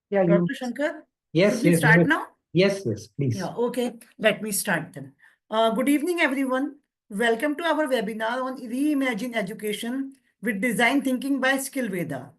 Yeah, you. Dr. Shankar, Yes, should we yes, start now? yes, yes, please. Yeah, okay. Let me start then. Good evening, everyone. Welcome to our webinar on Reimagine Education with Design Thinking by Skillveda.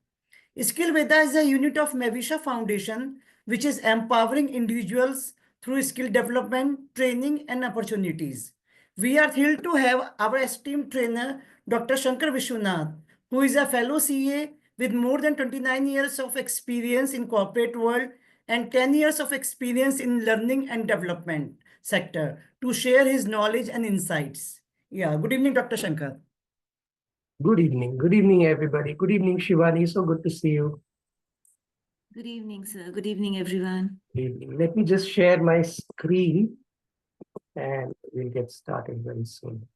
Skillveda is a unit of Mevisha Foundation, which is empowering individuals through skill development, training, and opportunities. We are thrilled to have our esteemed trainer, Dr. Shankar Vishwanath, who is a fellow CA with more than 29 years of experience in corporate world and 10 years of experience in learning and development sector to share his knowledge and insights. Yeah, good evening, Dr. Shankar. Good evening. Good evening, everybody. Good evening, Shivani. So good to see you. Good evening, sir. Good evening, everyone. Good evening. Let me just share my screen and we'll get started very soon.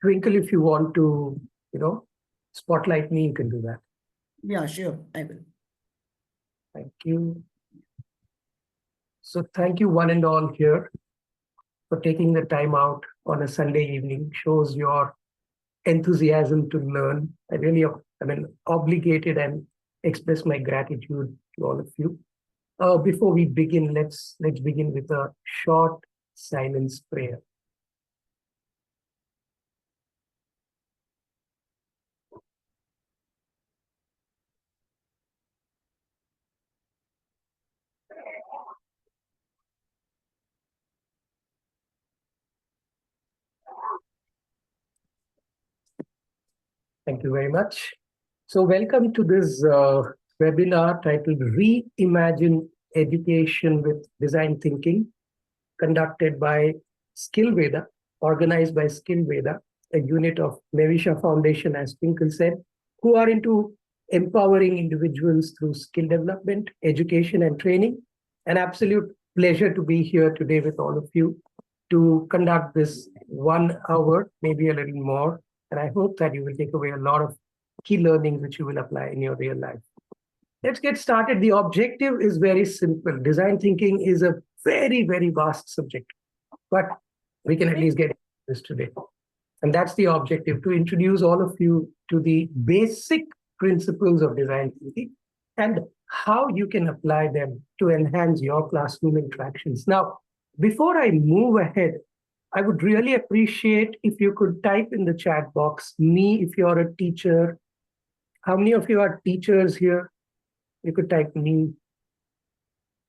Twinkle, if you want to, spotlight me, you can do that. Yeah, sure, I will. Thank you. So thank you one and all here for taking the time out on a Sunday evening. Shows your enthusiasm to learn. I really, obligated and express my gratitude to all of you. Before we begin, let's begin with a short silence prayer. Thank you very much. So welcome to this webinar titled Reimagine Education with Design Thinking, conducted by Skillveda, organized by Skillveda, a unit of Mevisha Foundation, as Twinkle said, who are into empowering individuals through skill development, education, and training. An absolute pleasure to be here today with all of you to conduct this 1 hour, maybe a little more. And I hope that you will take away a lot of key learnings which you will apply in your real life. Let's get started. The objective is very simple. Design thinking is a very, very vast subject, but we can at least get this today. And that's the objective, to introduce all of you to the basic principles of design thinking and how you can apply them to enhance your classroom interactions. Now, before I move ahead, I would really appreciate if you could type in the chat box, me, if you're a teacher. How many of you are teachers here? You could type me.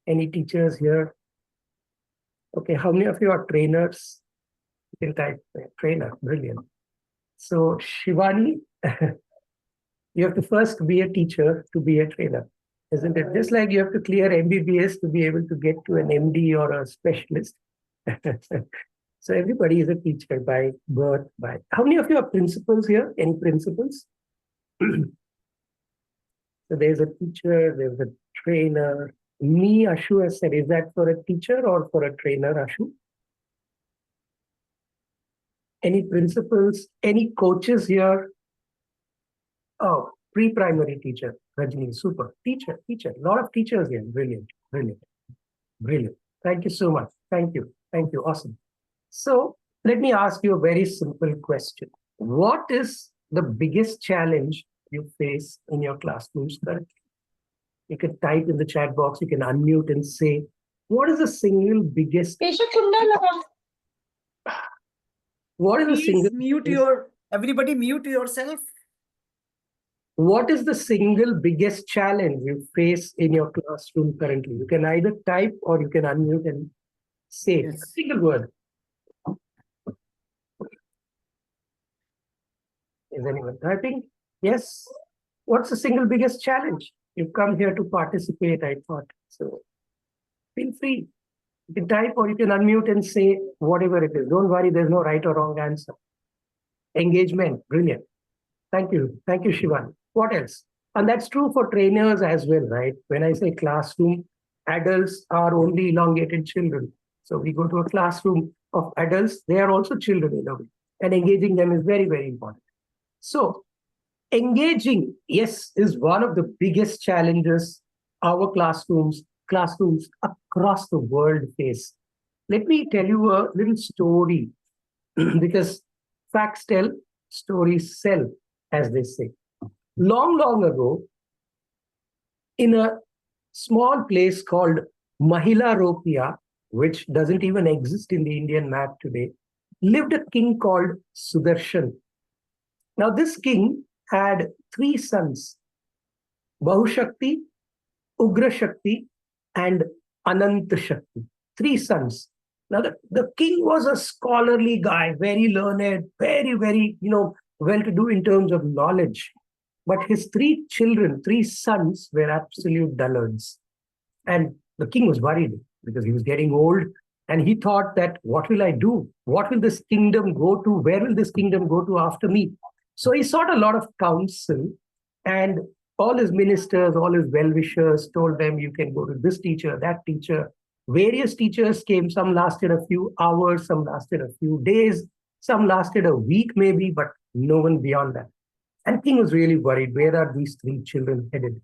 Any teachers here? Okay, how many of you are trainers? You can type trainer, brilliant. So Shivani, you have to first be a teacher to be a trainer, isn't it? Just like you have to clear MBBS to be able to get to an MD or a specialist. So everybody is a teacher by birth. How many of you are principals here? Any principals? So there's a teacher, there's a trainer. Me, Ashu has said, is that for a teacher or for a trainer, Ashu? Any principals, any coaches here? Oh, pre-primary teacher, Rajni, super. Teacher. A lot of teachers here. Brilliant. Thank you so much. Thank you. Awesome. So let me ask you a very simple question. What is the biggest challenge you face in your classrooms currently? You can type in the chat box, you can unmute and say, what is the single biggest... What is the single... Everybody mute yourself. What is the single biggest challenge you face in your classroom currently? You can either type or you can unmute and say a single word. Is anyone typing? Yes. What's the single biggest challenge? You've come here to participate, I thought. So feel free. You can type or you can unmute and say whatever it is. Don't worry, there's no right or wrong answer. Engagement, brilliant. Thank you, Shivan. What else? And that's true for trainers as well, right? When I say classroom, adults are only elongated children. So we go to a classroom of adults, they are also children in a way. And engaging them is very, very important. So engaging, yes, is one of the biggest challenges our classrooms across the world face. Let me tell you a little story because facts tell, stories sell, as they say. Long, long ago, in a small place called Mahilaropia, which doesn't even exist in the Indian map today, lived a king called Sudarshan. Now, this king had three sons, Bahushakti, Ugra Shakti, and Ananta Shakti. Three sons. Now, the king was a scholarly guy, very learned, very, well-to-do in terms of knowledge. But his three children, three sons, were absolute dullards. And the king was worried because he was getting old. And he thought that, what will I do? What will this kingdom go to? Where will this kingdom go to after me? So he sought a lot of counsel, and all his ministers, all his well-wishers told them, you can go to this teacher, that teacher. Various teachers came. Some lasted a few hours, some lasted a few days, some lasted a week maybe, but no one beyond that. And king was really worried. Where are these three children headed?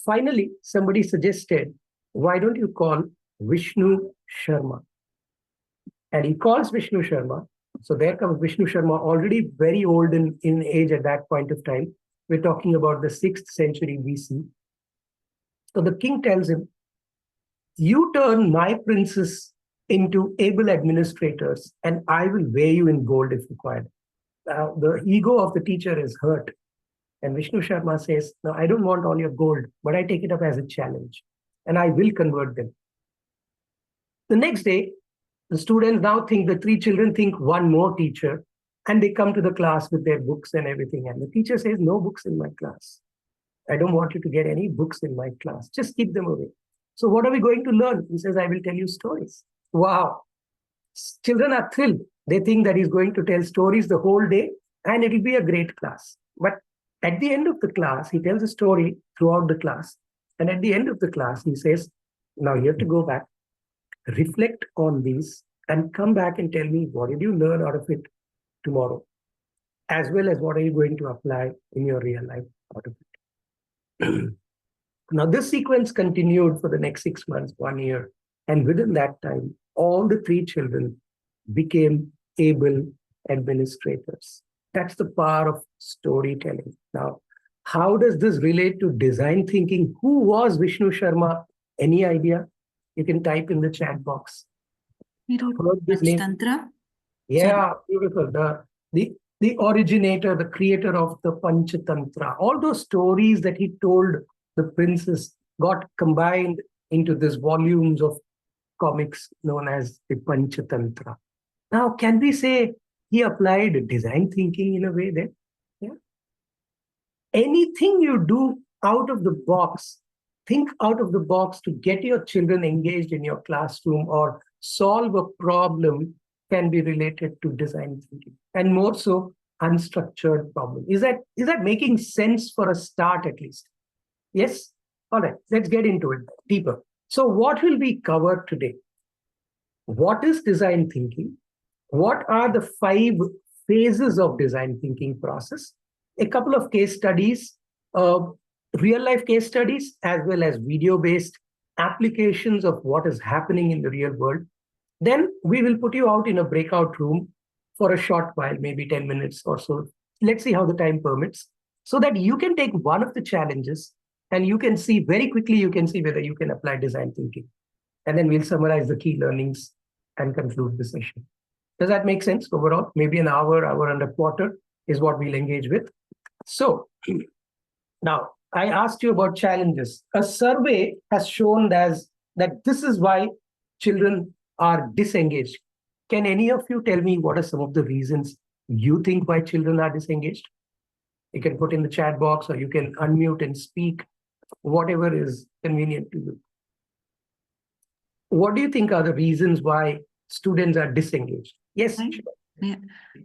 Finally, somebody suggested, why don't you call Vishnu Sharma? And he calls Vishnu Sharma. So there comes Vishnu Sharma, already very old in age at that point of time. We're talking about the 6th century BC. So the king tells him, you turn my princes into able administrators, and I will weigh you in gold if required. The ego of the teacher is hurt. And Vishnu Sharma says, no, I don't want all your gold, but I take it up as a challenge, and I will convert them. The next day, the students now think, the three children think one more teacher, and they come to the class with their books and everything. And the teacher says, no books in my class. I don't want you to get any books in my class. Just keep them away. So what are we going to learn? He says, I will tell you stories. Wow. Children are thrilled. They think that he's going to tell stories the whole day, and it will be a great class. But at the end of the class, he tells a story throughout the class. And at the end of the class, he says, now you have to go back, reflect on these, and come back and tell me, what did you learn out of it tomorrow? As well as what are you going to apply in your real life out of it? Now, this sequence continued for the next 6 months, 1 year. And within that time, all the three children became able administrators. That's the power of storytelling. Now, how does this relate to design thinking? Who was Vishnu Sharma? Any idea? You can type in the chat box. He wrote Heard this name? Panchtantra. Yeah, beautiful. The originator, the creator of the Panchatantra. All those stories that he told the princes got combined into these volumes of comics known as the Panchatantra. Now, can we say he applied design thinking in a way there? Yeah. Anything you do out of the box, think out of the box to get your children engaged in your classroom or solve a problem, can be related to design thinking, and more so unstructured problem. Is that making sense for a start at least? Yes? All right, let's get into it deeper. So what will we cover today? What is design thinking? What are the 5 phases of design thinking process? A couple of case studies, real life case studies, as well as video-based applications of what is happening in the real world. Then we will put you out in a breakout room for a short while, maybe 10 minutes or so. Let's see how the time permits, so that you can take one of the challenges and you can see very quickly, you can see whether you can apply design thinking. And then we'll summarize the key learnings and conclude the session. Does that make sense overall? Maybe an hour and a quarter is what we'll engage with. So now I asked you about challenges. A survey has shown that this is why children are disengaged. Can any of you tell me what are some of the reasons you think why children are disengaged? You can put in the chat box, or you can unmute and speak, whatever is convenient to you. What do you think are the reasons why students are disengaged? Yes. Right. Sure. Yeah.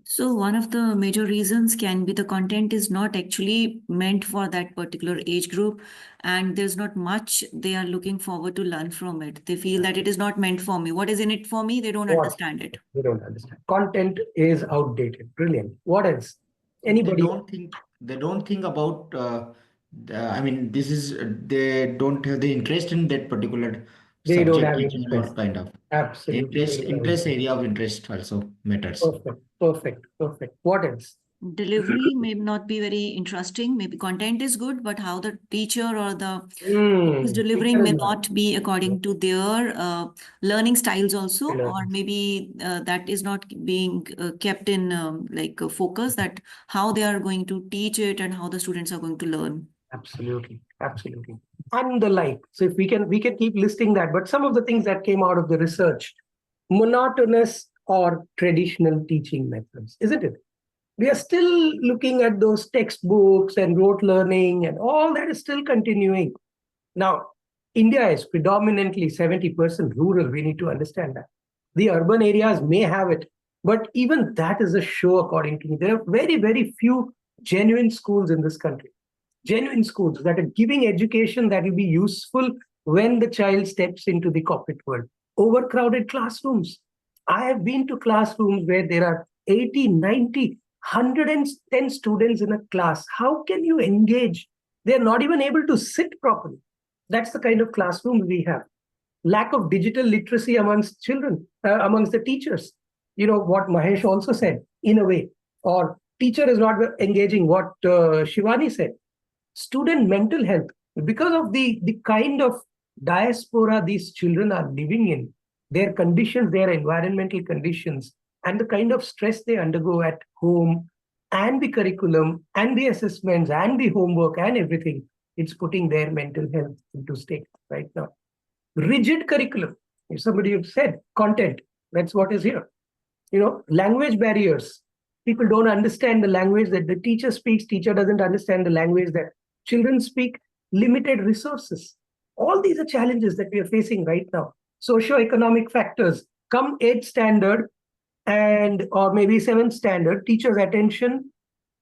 So one of the major reasons can be the content is not actually meant for that particular age group, and there's not much they are looking forward to learn from it. They feel that it is not meant for me. What is in it for me? They don't understand it. They don't understand. Content is outdated. Brilliant. What else? Anybody? They don't think about, I mean, they don't have the interest in that particular They don't subject have teaching or interest. kind of. Absolutely. Interest area of interest also matters. Perfect. What else? delivery may not be very interesting. Maybe content is good, but how the teacher or the is delivering may not be according to their learning styles also, or maybe that is not being kept in focus, that how they are going to teach it and how the students are going to learn. Absolutely, absolutely. And the like. So if we can keep listing that, but some of the things that came out of the research, monotonous or traditional teaching methods, isn't it? We are still looking at those textbooks and rote learning, and all that is still continuing. Now, India is predominantly 70% rural. We need to understand that. The urban areas may have it, but even that is a show, according to me. There are very, very few genuine schools in this country. Genuine schools that are giving education that will be useful when the child steps into the corporate world. Overcrowded classrooms. I have been to classrooms where there are 80, 90, 110 students in a class. How can you engage? They're not even able to sit properly. That's the kind of classrooms we have. Lack of digital literacy amongst children, amongst the teachers. You know what Mahesh also said, in a way, or teacher is not engaging, what Shivani said. Student mental health, because of the kind of diaspora these children are living in, their conditions, their environmental conditions, and the kind of stress they undergo at home, and the curriculum, and the assessments, and the homework, and everything, it's putting their mental health into stake right now. Rigid curriculum. If somebody have said content, that's what is here. You know, language barriers. People don't understand the language that the teacher speaks. Teacher doesn't understand the language that children speak. Limited resources. All these are challenges that we are facing right now. Socio-economic factors. Come 8th standard and or maybe 7th standard, teachers' attention,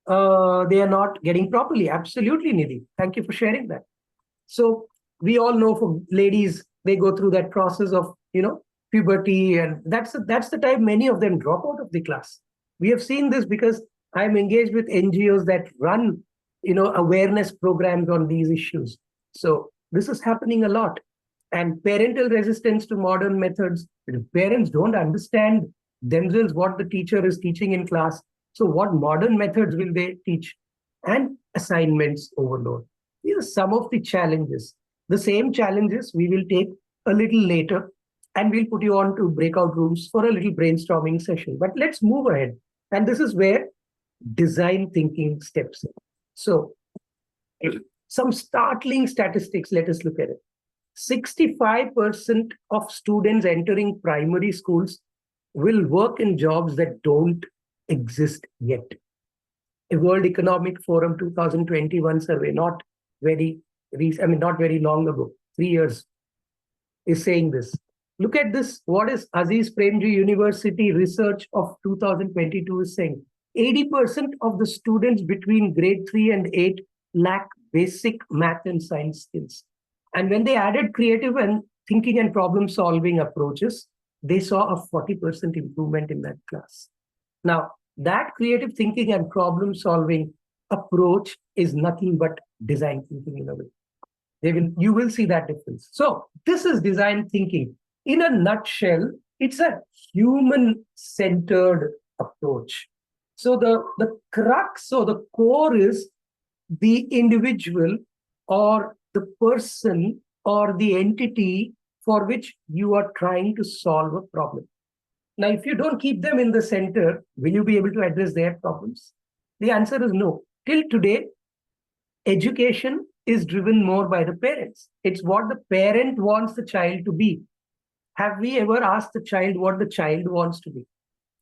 they are not getting properly. Absolutely, Nidhi. Thank you for sharing that. So we all know for ladies, they go through that process of, puberty, and that's the time many of them drop out of the class. We have seen this because I'm engaged with NGOs that run, awareness programs on these issues. So this is happening a lot. And parental resistance to modern methods. Parents don't understand themselves what the teacher is teaching in class. So what modern methods will they teach? And assignments overload. These are some of the challenges. The same challenges we will take a little later, and we'll put you on to breakout rooms for a little brainstorming session. But let's move ahead. And this is where design thinking steps in. So some startling statistics, let us look at it. 65% of students entering primary schools will work in jobs that don't exist yet. A World Economic Forum 2021 survey, not very long ago, 3 years, is saying this. Look at this. What is Aziz Premji University research of 2022 is saying? 80% of the students between grade 3 and 8 lack basic math and science skills. And when they added creative and thinking and problem solving approaches, they saw a 40% improvement in that class. Now, that creative thinking and problem solving approach is nothing but design thinking in a way. You will see that difference. So this is design thinking. In a nutshell, it's a human-centered approach. So the crux or the core is the individual or the person or the entity for which you are trying to solve a problem. Now, if you don't keep them in the center, will you be able to address their problems? The answer is no. Till today, education is driven more by the parents. It's what the parent wants the child to be. Have we ever asked the child what the child wants to be?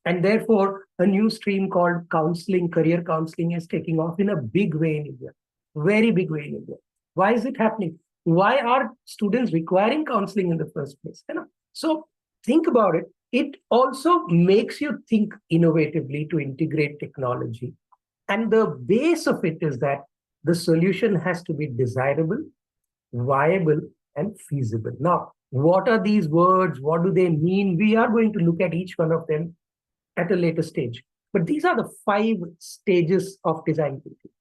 And therefore, a new stream called counseling, career counseling, is taking off in a big way in India. Very big way in India. Why is it happening? Why are students requiring counseling in the first place? So think about it. It also makes you think innovatively to integrate technology. And the base of it is that the solution has to be desirable, viable, and feasible. Now, what are these words? What do they mean? We are going to look at each one of them at a later stage. But these are the 5 stages of design thinking.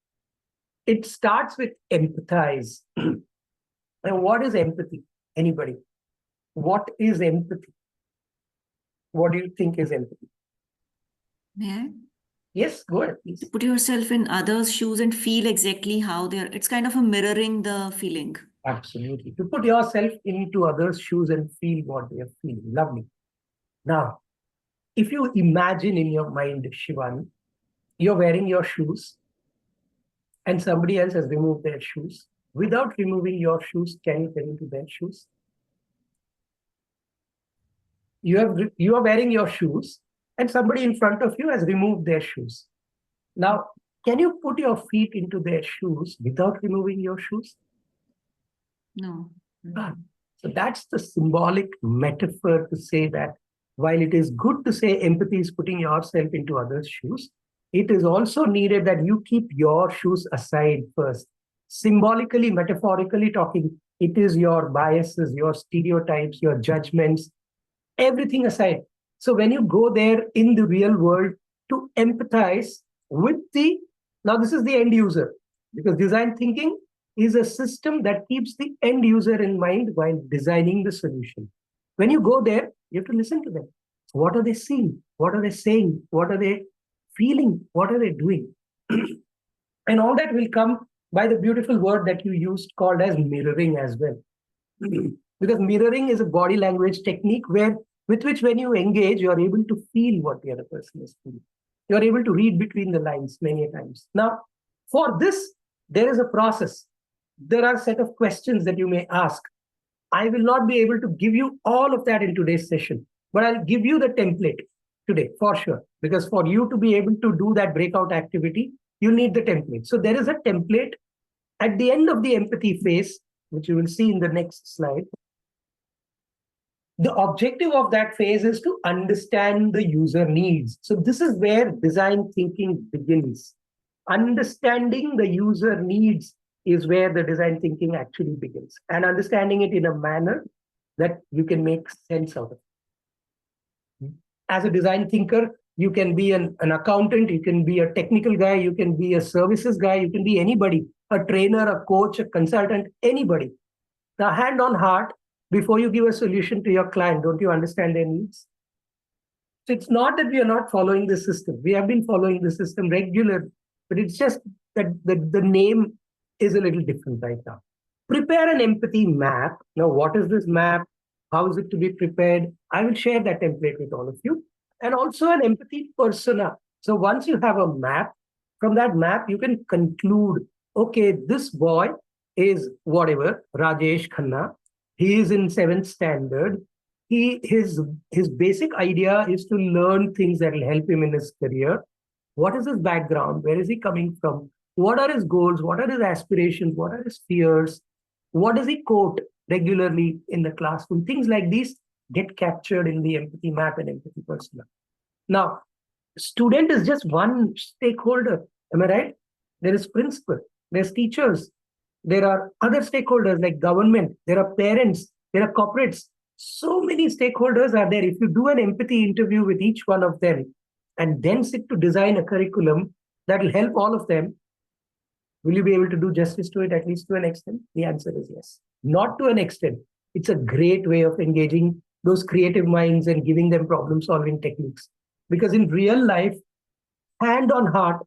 It starts with empathize. And what is empathy? Anybody? What is empathy? What do you think is empathy? Yeah. Yes, go ahead, please. Put yourself in others' shoes and feel exactly how they're, it's kind of a mirroring the feeling. Absolutely. To put yourself into others' shoes and feel what they are feeling. Lovely. Now, if you imagine in your mind, Shivani, you're wearing your shoes and somebody else has removed their shoes. Without removing your shoes, can you get into their shoes? You are wearing your shoes and somebody in front of you has removed their shoes. Now, can you put your feet into their shoes without removing your shoes? No. Ah, so that's the symbolic metaphor to say that while it is good to say empathy is putting yourself into others' shoes, it is also needed that you keep your shoes aside first. Symbolically, metaphorically talking, it is your biases, your stereotypes, your judgments, everything aside. So when you go there in the real world to empathize with now this is the end user, because design thinking is a system that keeps the end user in mind while designing the solution. When you go there, you have to listen to them. What are they seeing? What are they saying? What are they feeling? What are they doing? And all that will come by the beautiful word that you used called as mirroring as well. Because mirroring is a body language technique with which when you engage, you are able to feel what the other person is feeling. You are able to read between the lines many times. Now, for this, there is a process. There are a set of questions that you may ask. I will not be able to give you all of that in today's session, but I'll give you the template today for sure. Because for you to be able to do that breakout activity, you need the template. So there is a template at the end of the empathy phase, which you will see in the next slide. The objective of that phase is to understand the user needs. So this is where design thinking begins. Understanding the user needs is where the design thinking actually begins, and understanding it in a manner that you can make sense out of it. As a design thinker, you can be an accountant, you can be a technical guy, you can be a services guy, you can be anybody, a trainer, a coach, a consultant, anybody. Now, hand on heart, before you give a solution to your client, don't you understand their needs? So it's not that we are not following the system. We have been following the system regularly, but it's just that the name is a little different right now. Prepare an empathy map. Now, what is this map? How is it to be prepared? I will share that template with all of you. And also an empathy persona. So once you have a map, from that map, you can conclude, okay, this boy is whatever, Rajesh Khanna. He is in 7th standard. His basic idea is to learn things that will help him in his career. What is his background? Where is he coming from? What are his goals? What are his aspirations? What are his fears? What does he quote regularly in the classroom? Things like these get captured in the empathy map and empathy persona. Now, student is just one stakeholder. Am I right? There is principal, there's teachers, there are other stakeholders like government, there are parents, there are corporates. So many stakeholders are there. If you do an empathy interview with each one of them and then sit to design a curriculum that will help all of them, will you be able to do justice to it at least to an extent? The answer is yes. Not to an extent. It's a great way of engaging those creative minds and giving them problem-solving techniques. Because in real life, hand on heart,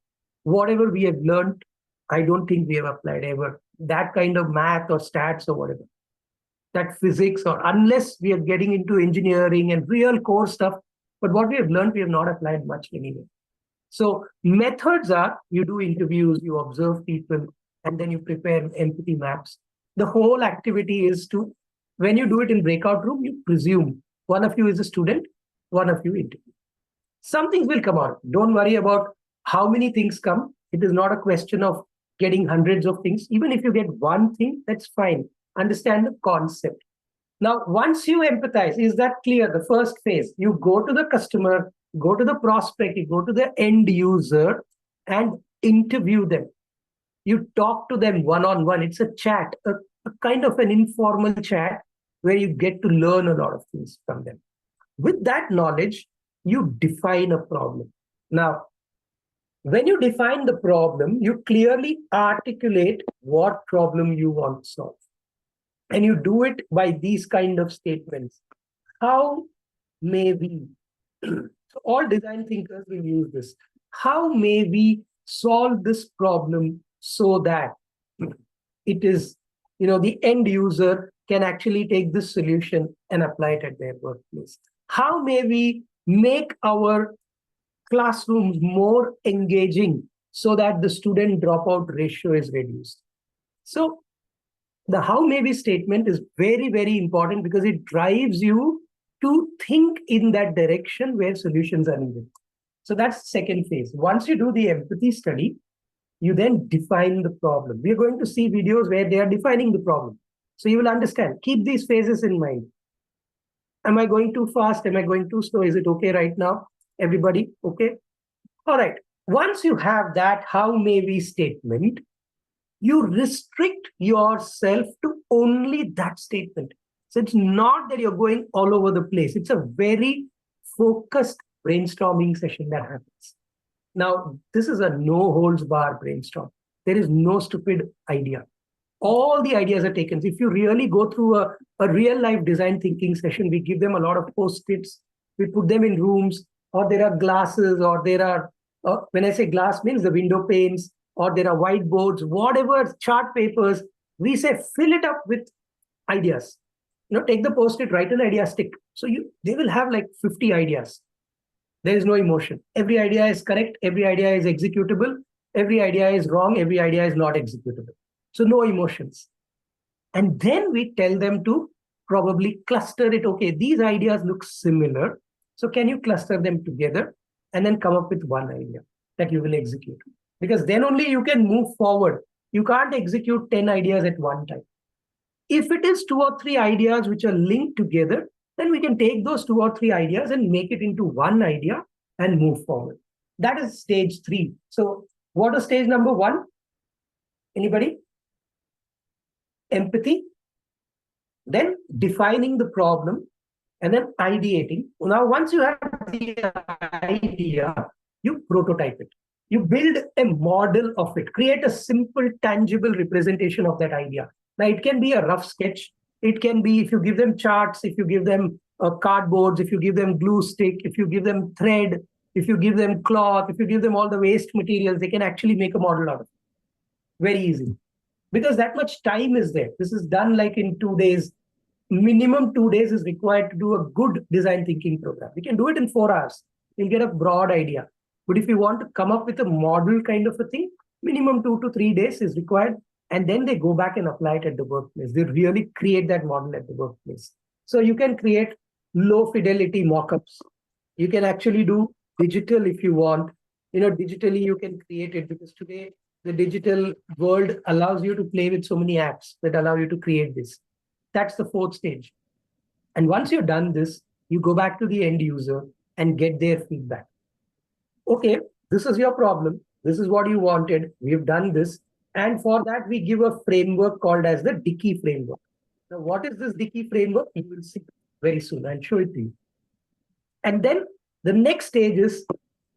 whatever we have learned, I don't think we have applied ever. That kind of math or stats or whatever. That physics, or unless we are getting into engineering and real core stuff. But what we have learned, we have not applied much anyway. So methods are, you do interviews, you observe people, and then you prepare empathy maps. The whole activity is to, when you do it in breakout room, you presume one of you is a student, one of you interview. Some things will come out. Don't worry about how many things come. It is not a question of getting hundreds of things. Even if you get one thing, that's fine. Understand the concept. Now, once you empathize, is that clear? The first phase, you go to the customer, go to the prospect, you go to the end user and interview them. You talk to them one-on-one. It's a chat, a kind of an informal chat where you get to learn a lot of things from them. With that knowledge, you define a problem. Now, when you define the problem, you clearly articulate what problem you want to solve. And you do it by these kind of statements. How may we? So all design thinkers will use this. how may we solve this problem so that it is, the end user can actually take this solution and apply it at their workplace? How may we make our classrooms more engaging so that the student dropout ratio is reduced? So the how may we statement is very, very important because it drives you to think in that direction where solutions are needed. So that's the second phase. Once you do the empathy study, you then define the problem. We are going to see videos where they are defining the problem. So you will understand. Keep these phases in mind. Am I going too fast? Am I going too slow? Is it okay right now? Everybody, okay? All right. Once you have that how may we statement, you restrict yourself to only that statement. So it's not that you're going all over the place. It's a very focused brainstorming session that happens. Now, this is a no holds bar brainstorm. There is no stupid idea. All the ideas are taken. So if you really go through a real life design thinking session, we give them a lot of post-its. We put them in rooms, or there are glasses, or there are, when I say glass means the window panes, or there are whiteboards, whatever, chart papers. We say fill it up with ideas. Take the post-it, write an idea, stick. So they will have like 50 ideas. There is no emotion. Every idea is correct. Every idea is executable. Every idea is wrong. Every idea is not executable. So no emotions. And then we tell them to probably cluster it. Okay, these ideas look similar. So can you cluster them together and then come up with one idea that you will execute? Because then only you can move forward. You can't execute 10 ideas at one time. If it is 2 or 3 ideas which are linked together, then we can take those 2 or 3 ideas and make it into one idea and move forward. That is stage 3. So what is stage number 1? Anybody? Empathy. Then defining the problem and then ideating. Now, once you have the idea, you prototype it. You build a model of it. Create a simple, tangible representation of that idea. Now, it can be a rough sketch. It can be if you give them charts, if you give them cardboards, if you give them glue stick, if you give them thread, if you give them cloth, if you give them all the waste materials, they can actually make a model out of it. Very easy. Because that much time is there. This is done like in 2 days. Minimum 2 days is required to do a good design thinking program. We can do it in 4 hours. You'll get a broad idea. But if you want to come up with a model kind of a thing, minimum 2 to 3 days is required. And then they go back and apply it at the workplace. They really create that model at the workplace. So you can create low fidelity mockups. You can actually do digital if you want. Digitally you can create it because today the digital world allows you to play with so many apps that allow you to create this. That's the 4th stage. And once you've done this, you go back to the end user and get their feedback. Okay, this is your problem. This is what you wanted. We've done this. And for that, we give a framework called as the Dickey framework. Now, what is this Dickey framework? You will see very soon. I'll show it to you. And then the next stage is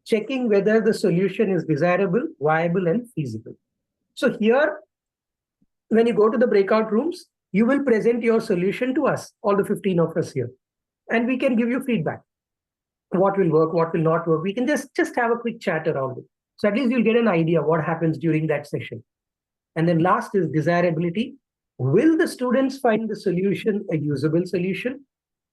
checking whether the solution is desirable, viable, and feasible. So here, when you go to the breakout rooms, you will present your solution to us, all the 15 of us here. And we can give you feedback. What will work, what will not work. We can just have a quick chat around it. So at least you'll get an idea what happens during that session. And then last is desirability. Will the students find the solution a usable solution?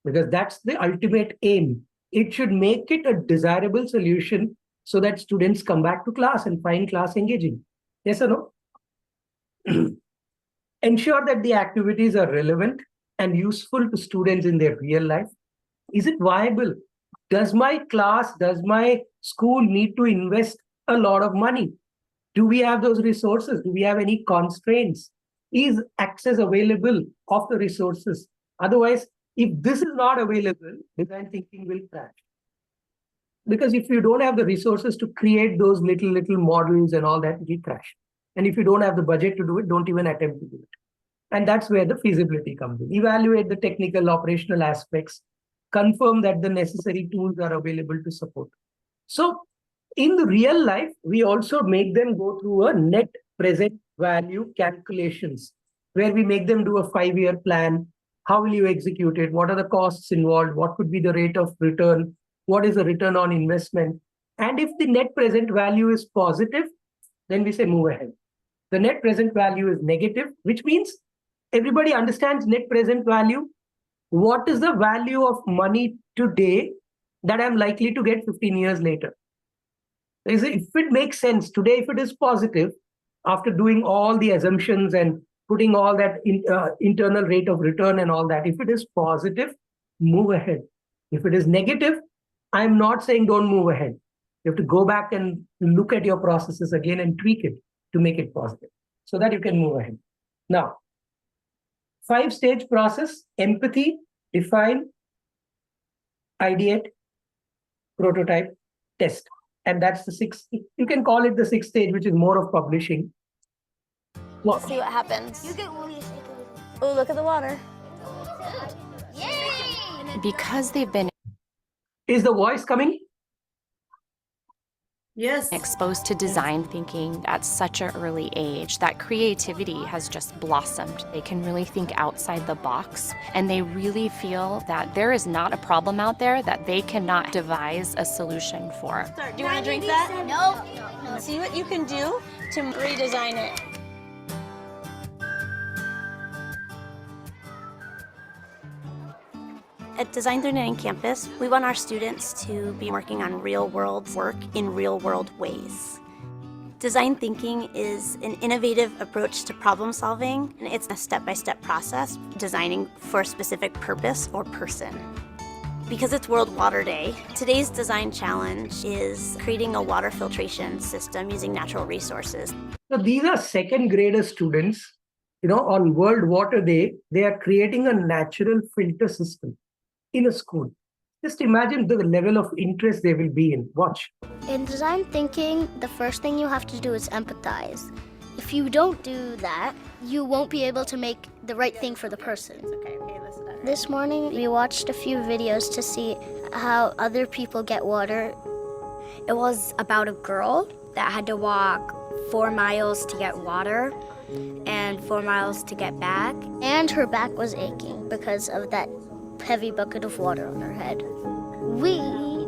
Because that's the ultimate aim. It should make it a desirable solution so that students come back to class and find class engaging. Yes or no? Ensure that the activities are relevant and useful to students in their real life. Is it viable? Does my class, does my school need to invest a lot of money? Do we have those resources? Do we have any constraints? Is access available of the resources? Otherwise, if this is not available, design thinking will crash. Because if you don't have the resources to create those little models and all that, it will crash. And if you don't have the budget to do it, don't even attempt to do it. And that's where the feasibility comes in. Evaluate the technical operational aspects, confirm that the necessary tools are available to support. So in the real life, we also make them go through a net present value calculations, where we make them do a 5-year plan. How will you execute it? What are the costs involved? What could be the rate of return? What is the return on investment? And if the net present value is positive, then we say move ahead. The net present value is negative, which means everybody understands net present value. What is the value of money today that I'm likely to get 15 years later? If it makes sense today, if it is positive, after doing all the assumptions and putting all that internal rate of return and all that, if it is positive, move ahead. If it is negative, I'm not saying don't move ahead. You have to go back and look at your processes again and tweak it to make it positive so that you can move ahead. Now, 5-stage process: empathy, define, ideate, prototype, test. And that's the 6th. You can call it the 6th stage, which is more of publishing. Well, see what happens. Oh, look at the water. Yay! Because they've been Is the voice coming? Yes. exposed to design thinking at such an early age, that creativity has just blossomed. They can really think outside the box, and they really feel that there is not a problem out there that they cannot devise a solution for. Do you want to drink that? No. See what you can do to redesign it. At Design 39 campus, we want our students to be working on real-world work in real-world ways. Design thinking is an innovative approach to problem solving, and it's a step-by-step process, designing for a specific purpose or person. Because it's World Water Day, today's design challenge is creating a water filtration system using natural resources. So these are second grader students. On World Water Day, they are creating a natural filter system in a school. Just imagine the level of interest they will be in. Watch. In design thinking, the first thing you have to do is empathize. If you don't do that, you won't be able to make the right thing for the person. Okay, listen up. This morning, we watched a few videos to see how other people get water. It was about a girl that had to walk 4 miles to get water and 4 miles to get back. And her back was aching because of that heavy bucket of water on her head. We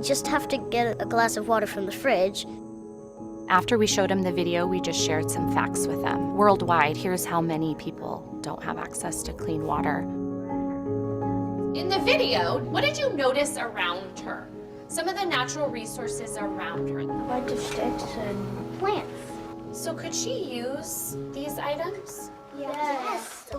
just have to get a glass of water from the fridge. After we showed them the video, we just shared some facts with them. Worldwide, here's how many people don't have access to clean water. In the video, what did you notice around her? Some of the natural resources around her. A bunch of sticks and plants. So could she use these items? Yes.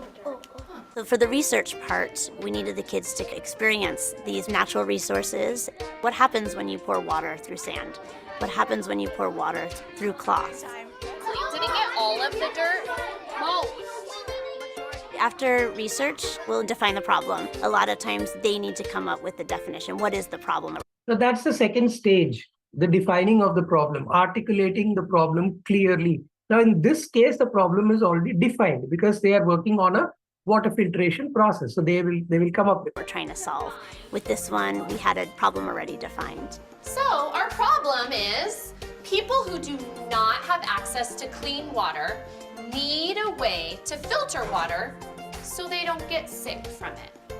So for the research part, we needed the kids to experience these natural resources. What happens when you pour water through sand? What happens when you pour water through cloth? So you didn't get all of the dirt? Most. After research, we'll define the problem. A lot of times they need to come up with the definition. What is the problem? So that's the second stage, the defining of the problem, articulating the problem clearly. Now, in this case, the problem is already defined because they are working on a water filtration process. So they will come up with. We're trying to solve. With this one, we had a problem already defined. So our problem is people who do not have access to clean water need a way to filter water so they don't get sick from it.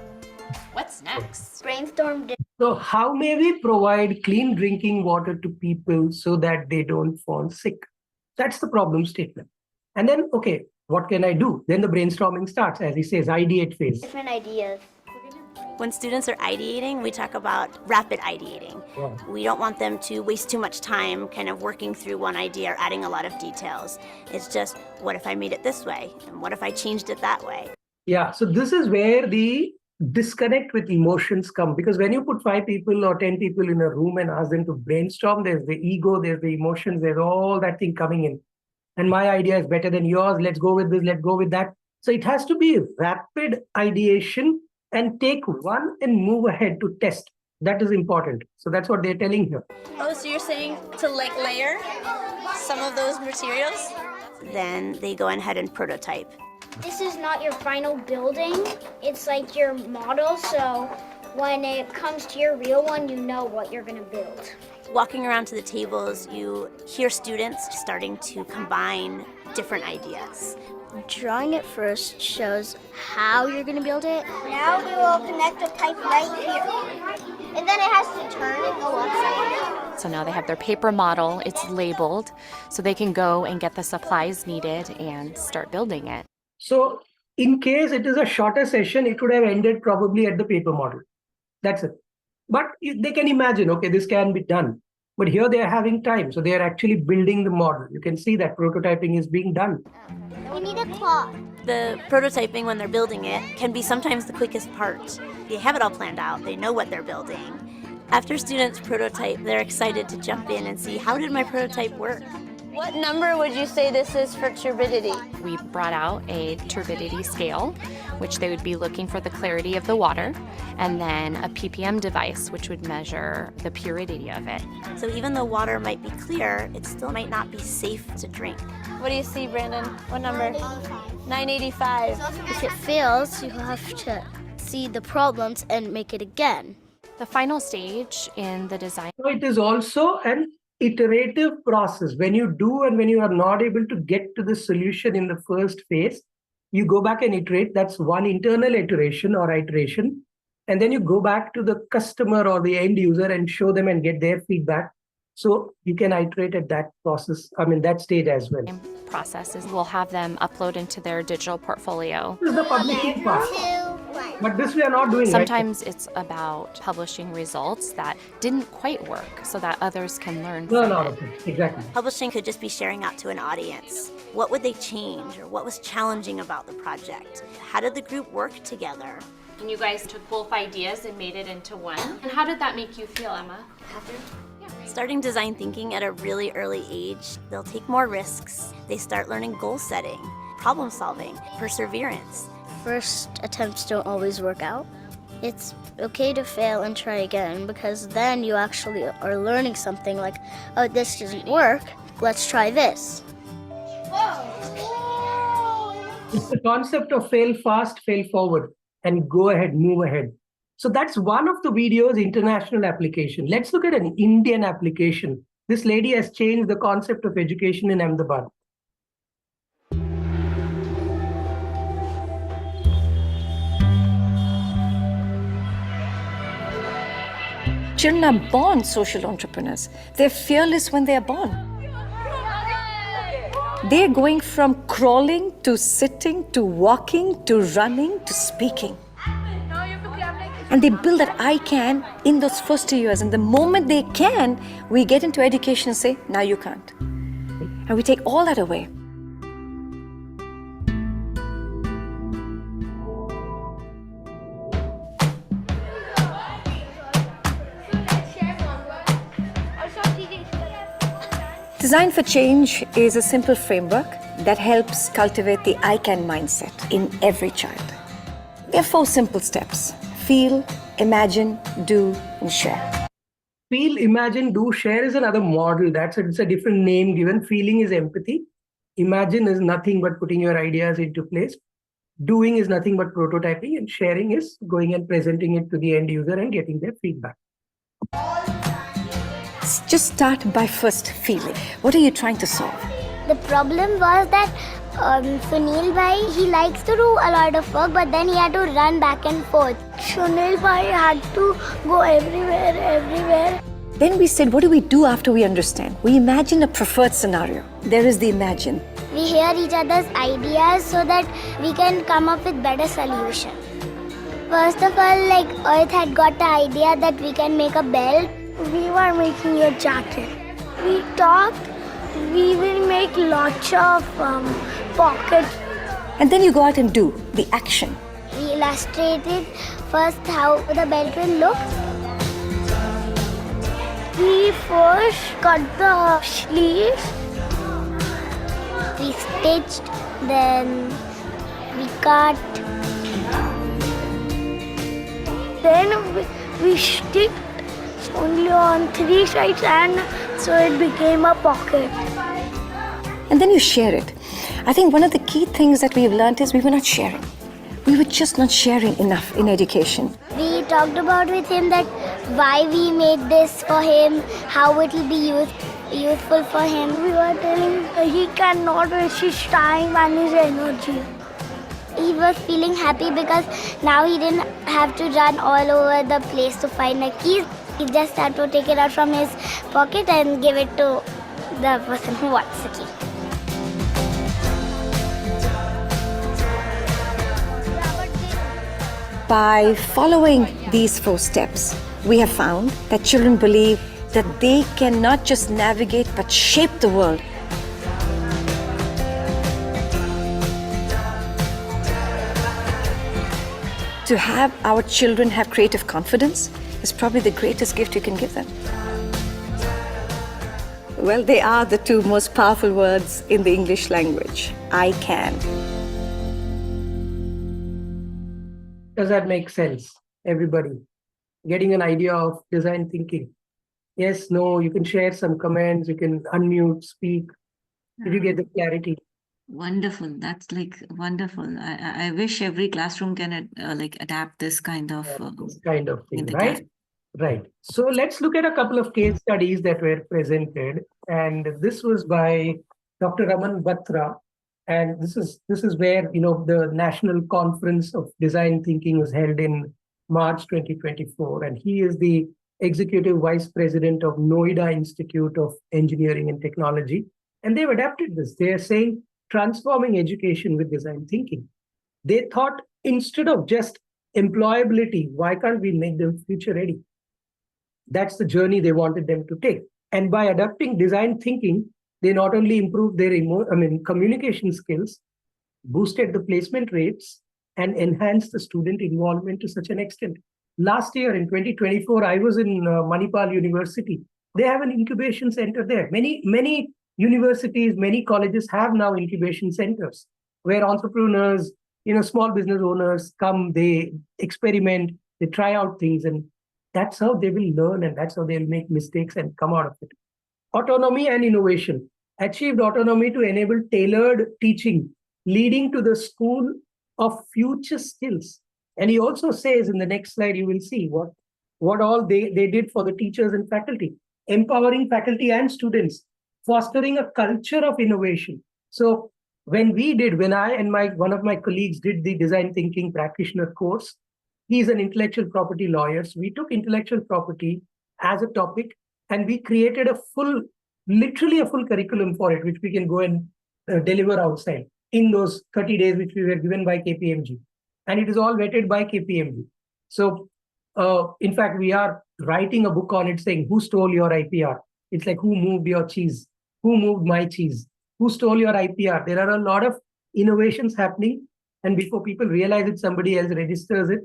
What's next? Brainstorm. So how may we provide clean drinking water to people so that they don't fall sick? That's the problem statement. And then, okay, what can I do? Then the brainstorming starts, as he says, ideate phase. Different ideas. When students are ideating, we talk about rapid ideating. Wow. We don't want them to waste too much time kind of working through one idea or adding a lot of details. It's just, what if I made it this way? And what if I changed it that way? Yeah, so this is where the disconnect with emotions come, because when you put 5 people or 10 people in a room and ask them to brainstorm, there's the ego, there's the emotions, there's all that thing coming in. And my idea is better than yours. Let's go with this, let's go with that. So it has to be rapid ideation and take one and move ahead to test. That is important. So that's what they're telling here. Oh, so you're saying to layer some of those materials? Then they go ahead and prototype. This is not your final building. It's like your model. So when it comes to your real one, you know what you're going to build. Walking around to the tables, you hear students starting to combine different ideas. Drawing it first shows how you're going to build it. Now we will connect a pipe right here. And then it has to turn and go upside down. So now they have their paper model, it's labeled, so they can go and get the supplies needed and start building it. So in case it is a shorter session, it would have ended probably at the paper model. That's it. But they can imagine, okay, this can be done. But here they are having time. So they are actually building the model. You can see that prototyping is being done. We need a clock. The prototyping when they're building it can be sometimes the quickest part. They have it all planned out, they know what they're building. After students prototype, they're excited to jump in and see, how did my prototype work? What number would you say this is for turbidity? We brought out a turbidity scale, which they would be looking for the clarity of the water, and then a ppm device, which would measure the purity of it. So even though water might be clear, it still might not be safe to drink. What do you see, Brandon? What number? 985. If it fails, you have to see the problems and make it again. The final stage in the design. So it is also an iterative process. When you do and when you are not able to get to the solution in the first phase, you go back and iterate. That's one internal iteration or iteration. And then you go back to the customer or the end user and show them and get their feedback. So you can iterate at that process, that stage as well. Processes, we'll have them upload into their digital portfolio. This is the publishing part. But this we are not doing. Sometimes it's about publishing results that didn't quite work so that others can learn from it. Exactly. Publishing could just be sharing out to an audience. What would they change, or what was challenging about the project? How did the group work together? And you guys took both ideas and made it into one. And how did that make you feel, Emma? Happy? Starting design thinking at a really early age, they'll take more risks. They start learning goal setting, problem solving, perseverance. First attempts don't always work out. It's okay to fail and try again, because then you actually are learning something like, oh, this doesn't work, let's try this. It's the concept of fail fast, fail forward, and go ahead, move ahead. So that's one of the video's international application. Let's look at an Indian application. This lady has changed the concept of education in Ahmedabad. Children are born social entrepreneurs. They're fearless when they're born. They're going from crawling to sitting to walking to running to speaking. And they build that I can in those first 2 years. And the moment they can, we get into education and say, now you can't. And we take all that away. Design for Change is a simple framework that helps cultivate the I can mindset in every child. There are 4 simple steps: feel, imagine, do, and share. Feel, imagine, do, share is another model. It's a different name given. Feeling is empathy. Imagine is nothing but putting your ideas into place. Doing is nothing but prototyping, and sharing is going and presenting it to the end user and getting their feedback. Just start by first feeling. What are you trying to solve? The problem was that Sunil Bhai, he likes to do a lot of work, but then he had to run back and forth. Sunil Bhai had to go everywhere. Then we said, what do we do after we understand? We imagine a preferred scenario. There is the imagine. We hear each other's ideas so that we can come up with better solutions. First of all, Earth had got the idea that we can make a belt. We were making a jacket. We talked, we will make lots of pockets. And then you go out and do the action. We illustrated first how the belt will look. We first cut the sleeves. We stitched, then we cut. Then we sticked only on 3 sides, and so it became a pocket. And then you share it. I think one of the key things that we've learned is we were not sharing. We were just not sharing enough in education. We talked about with him that why we made this for him, how it will be useful for him. We were telling he cannot waste his time and his energy. He was feeling happy because now he didn't have to run all over the place to find the keys. He just had to take it out from his pocket and give it to the person who wants the key. By following these 4 steps, we have found that children believe that they can not just navigate but shape the world. To have our children have creative confidence is probably the greatest gift you can give them. Well, they are the 2 most powerful words in the English language. I can. Does that make sense? Everybody getting an idea of design thinking? Yes, no, you can share some comments, you can unmute, speak. Did you get the clarity? Wonderful. That's like wonderful. I wish every classroom can adapt this kind of This kind of in thing, the right? Right. So let's look at a couple of case studies that were presented. And this was by Dr. Raman Batra. And this is where, the National Conference of Design Thinking was held in March 2024. And he is the Executive Vice President of Noida Institute of Engineering and Technology. And they've adapted this. They are saying transforming education with design thinking. They thought instead of just employability, why can't we make them future ready? That's the journey they wanted them to take. And by adapting design thinking, they not only improved their communication skills, boosted the placement rates, and enhanced the student involvement to such an extent. Last year in 2024, I was in Manipal University. They have an incubation center there. Many universities, many colleges have now incubation centers where entrepreneurs, small business owners come, they experiment, they try out things, and that's how they will learn, and that's how they'll make mistakes and come out of it. Autonomy and innovation. Achieved autonomy to enable tailored teaching, leading to the school of future skills. And he also says in the next slide, you will see what all they did for the teachers and faculty. Empowering faculty and students, fostering a culture of innovation. So when I and one of my colleagues did the design thinking practitioner course, he's an intellectual property lawyer. So we took intellectual property as a topic and we created literally a full curriculum for it, which we can go and deliver outside in those 30 days, which we were given by KPMG. And it is all vetted by KPMG. So in fact, we are writing a book on it saying, who stole your IPR? It's like, who moved your cheese? Who moved my cheese? Who stole your IPR? There are a lot of innovations happening. And before people realize it, somebody else registers it,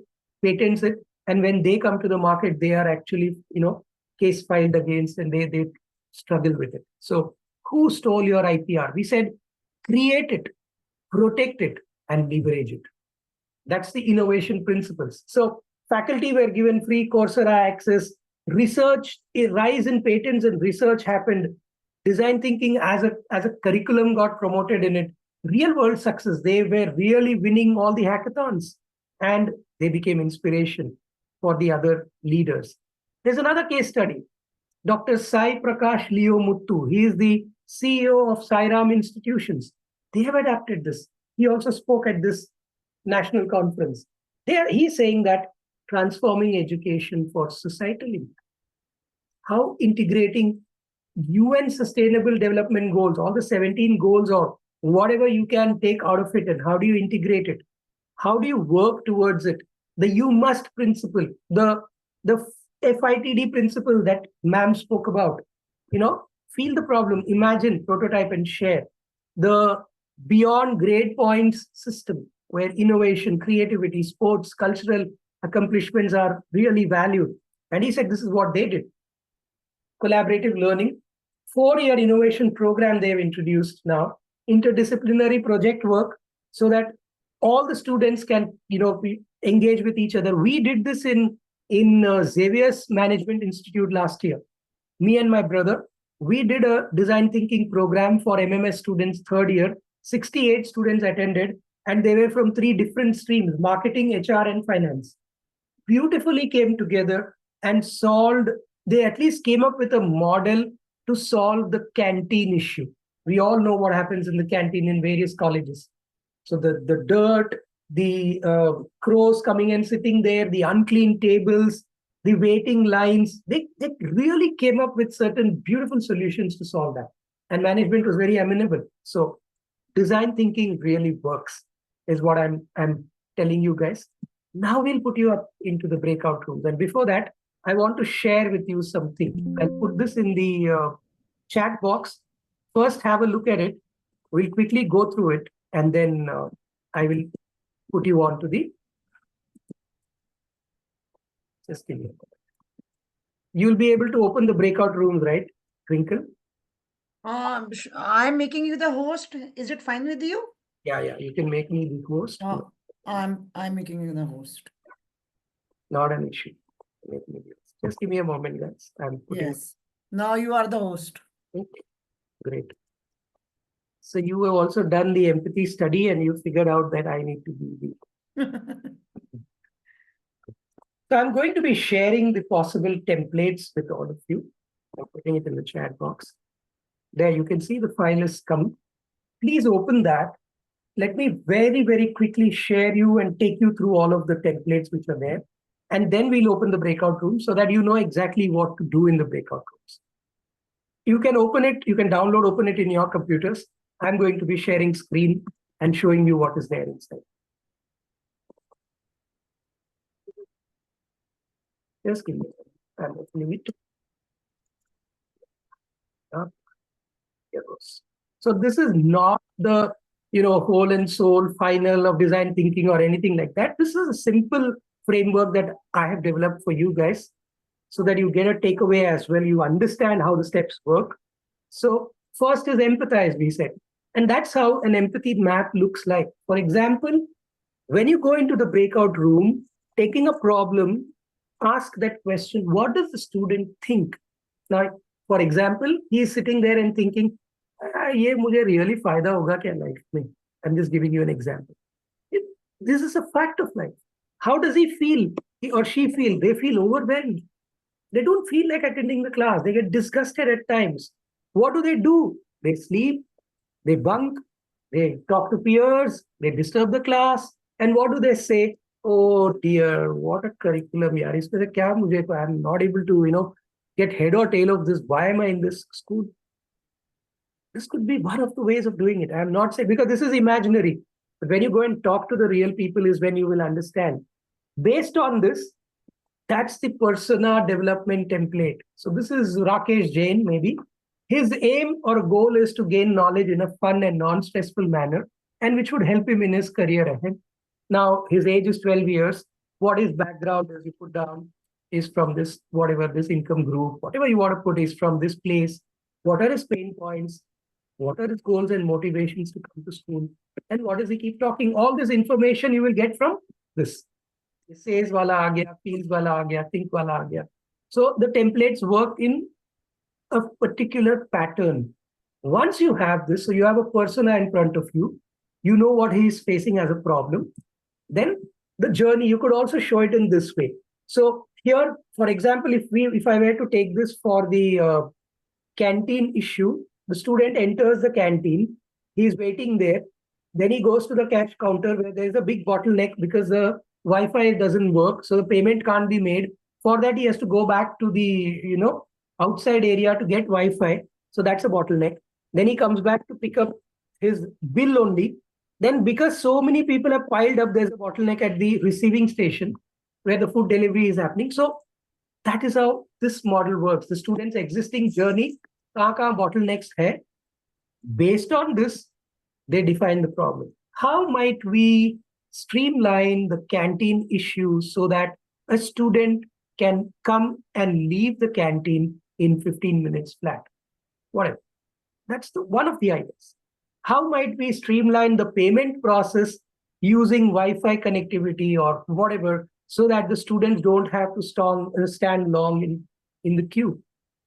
patents it. And when they come to the market, they are actually, case filed against and they struggle with it. So who stole your IPR? We said, create it, protect it, and leverage it. That's the innovation principles. So faculty were given free Coursera access, research, a rise in patents and research happened. Design thinking as a curriculum got promoted in it. Real world success. They were really winning all the hackathons and they became inspiration for the other leaders. There's another case study. Dr. Sai Prakash Leo Muttu. He is the CEO of Sairam Institutions. They have adapted this. He also spoke at this national conference. He's saying that transforming education for societal impact. How integrating UN Sustainable Development Goals, all the 17 goals or whatever you can take out of it, and how do you integrate it? How do you work towards it? The you must principle, the FITD principle that ma'am spoke about. Feel the problem, imagine, prototype, and share. The beyond grade points system, where innovation, creativity, sports, cultural accomplishments are really valued. And he said this is what they did. Collaborative learning, 4-year innovation program they have introduced now, interdisciplinary project work, so that all the students can, engage with each other. We did this in Xavier's Management Institute last year. Me and my brother, we did a design thinking program for MMS students 3rd year. 68 students attended, and they were from 3 different streams, marketing, HR, and finance. Beautifully came together and they at least came up with a model to solve the canteen issue. We all know what happens in the canteen in various colleges. So the dirt, the crows coming and sitting there, the unclean tables, the waiting lines. They really came up with certain beautiful solutions to solve that. And management was very amenable. So design thinking really works, is what I'm telling you guys. Now we'll put you up into the breakout rooms. And before that, I want to share with you something. I'll put this in the chat box. First, have a look at it. We'll quickly go through it, and then I will put you on to the. Just give me a moment. You'll be able to open the breakout rooms, right, Twinkle? I'm making you the host. Is it fine with you? Yeah, you can make me the host. I'm making you the host. Not an issue. Make me the host. Just give me a moment, guys. I'm putting. Yes. Now you are the host. Okay. Great. So you have also done the empathy study, and you figured out that I need to be the. So I'm going to be sharing the possible templates with all of you. I'm putting it in the chat box. There you can see the file is come. Please open that. Let me very, very quickly share you and take you through all of the templates which are there. And then we'll open the breakout room so that you know exactly what to do in the breakout rooms. You can open it, you can download, open it in your computers. I'm going to be sharing screen and showing you what is there inside. Just give me a minute. I'm opening it. Here goes. So this is not the whole and soul final of design thinking or anything like that. This is a simple framework that I have developed for you guys so that you get a takeaway as well. You understand how the steps work. So first is empathize, we said. And that's how an empathy map looks like. For example, when you go into the breakout room, taking a problem, ask that question, what does the student think? Now, for example, he is sitting there and thinking, ये मुझे really फायदा होगा क्या life में? I'm just giving you an example. This is a fact of life. How does he feel? He or she feel? They feel overwhelmed. They don't feel like attending the class. They get disgusted at times. What do? They sleep, they bunk, they talk to peers, they disturb the class. And what do they say? Oh dear, what a curriculum, yaar. इसमें से क्या मुझे, I'm not able to, get head or tail of this. Why am I in this school? This could be one of the ways of doing it. I'm not saying, because this is imaginary. But when you go and talk to the real people is when you will understand. Based on this, that's the persona development template. So this is Rakesh Jain, maybe. His aim or goal is to gain knowledge in a fun and non-stressful manner, and which would help him in his career ahead. Now, his age is 12 years. What his background is, you put down, is from this, whatever, this income group, whatever you want to put is from this place. What are his pain points? What are his goals and motivations to come to school? And what does he keep talking? All this information you will get from this. Says wala aa gaya, feels wala aa gaya, think wala aa gaya. So the templates work in a particular pattern. Once you have this, so you have a persona in front of you, you know what he is facing as a problem. Then the journey, you could also show it in this way. So here, for example, if I were to take this for the canteen issue, the student enters the canteen, he is waiting there. Then he goes to the cash counter where there is a big bottleneck because the Wi-Fi doesn't work. So the payment can't be made. For that, he has to go back to the, outside area to get Wi-Fi. So that's a bottleneck. Then he comes back to pick up his bill only. Then because so many people have piled up, there's a bottleneck at the receiving station where the food delivery is happening. So that is how this model works. The student's existing journey, kahan bottlenecks hai. Based on this, they define the problem. How might we streamline the canteen issue so that a student can come and leave the canteen in 15 minutes flat? Whatever. That's one of the ideas. How might we streamline the payment process using Wi-Fi connectivity or whatever so that the students don't have to stand long in the queue?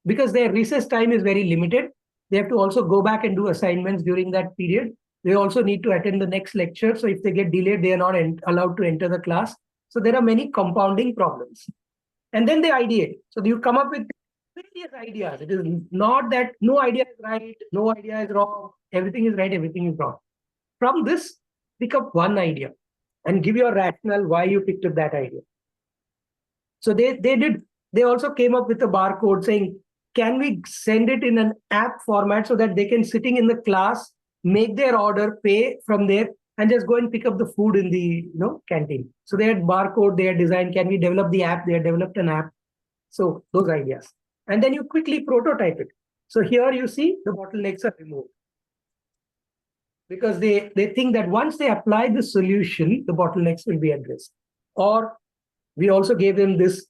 Because their recess time is very limited. They have to also go back and do assignments during that period. They also need to attend the next lecture. So if they get delayed, they are not allowed to enter the class. So there are many compounding problems. And then they ideate. So you come up with various ideas. It is not that no idea is right, no idea is wrong, everything is right, everything is wrong. From this, pick up one idea and give your rationale why you picked up that idea. So they also came up with a barcode saying, can we send it in an app format so that they can sitting in the class, make their order, pay from there, and just go and pick up the food in the canteen. So they had barcode, they had designed, can we develop the app? They had developed an app. So those ideas. And then you quickly prototype it. So here you see the bottlenecks are removed. Because they think that once they apply the solution, the bottlenecks will be addressed. Or we also gave them this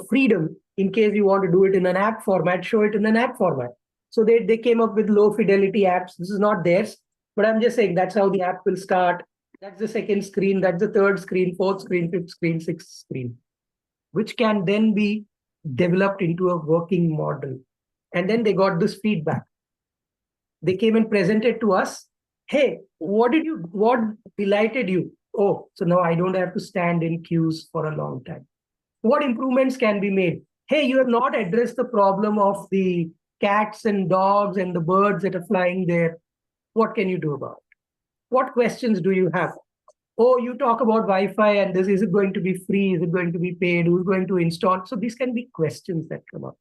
freedom. In case you want to do it in an app format, show it in an app format. So they came up with low fidelity apps. This is not theirs, but I'm just saying that's how the app will start. That's the second screen, that's the third screen, fourth screen, fifth screen, sixth screen, which can then be developed into a working model. And then they got this feedback. They came and presented to us, hey, what delighted you? Oh, so now I don't have to stand in queues for a long time. What improvements can be made? Hey, you have not addressed the problem of the cats and dogs and the birds that are flying there. What can you do about it? What questions do you have? Oh, you talk about Wi-Fi and this, is it going to be free? Is it going to be paid? Who's going to install? So these can be questions that come up.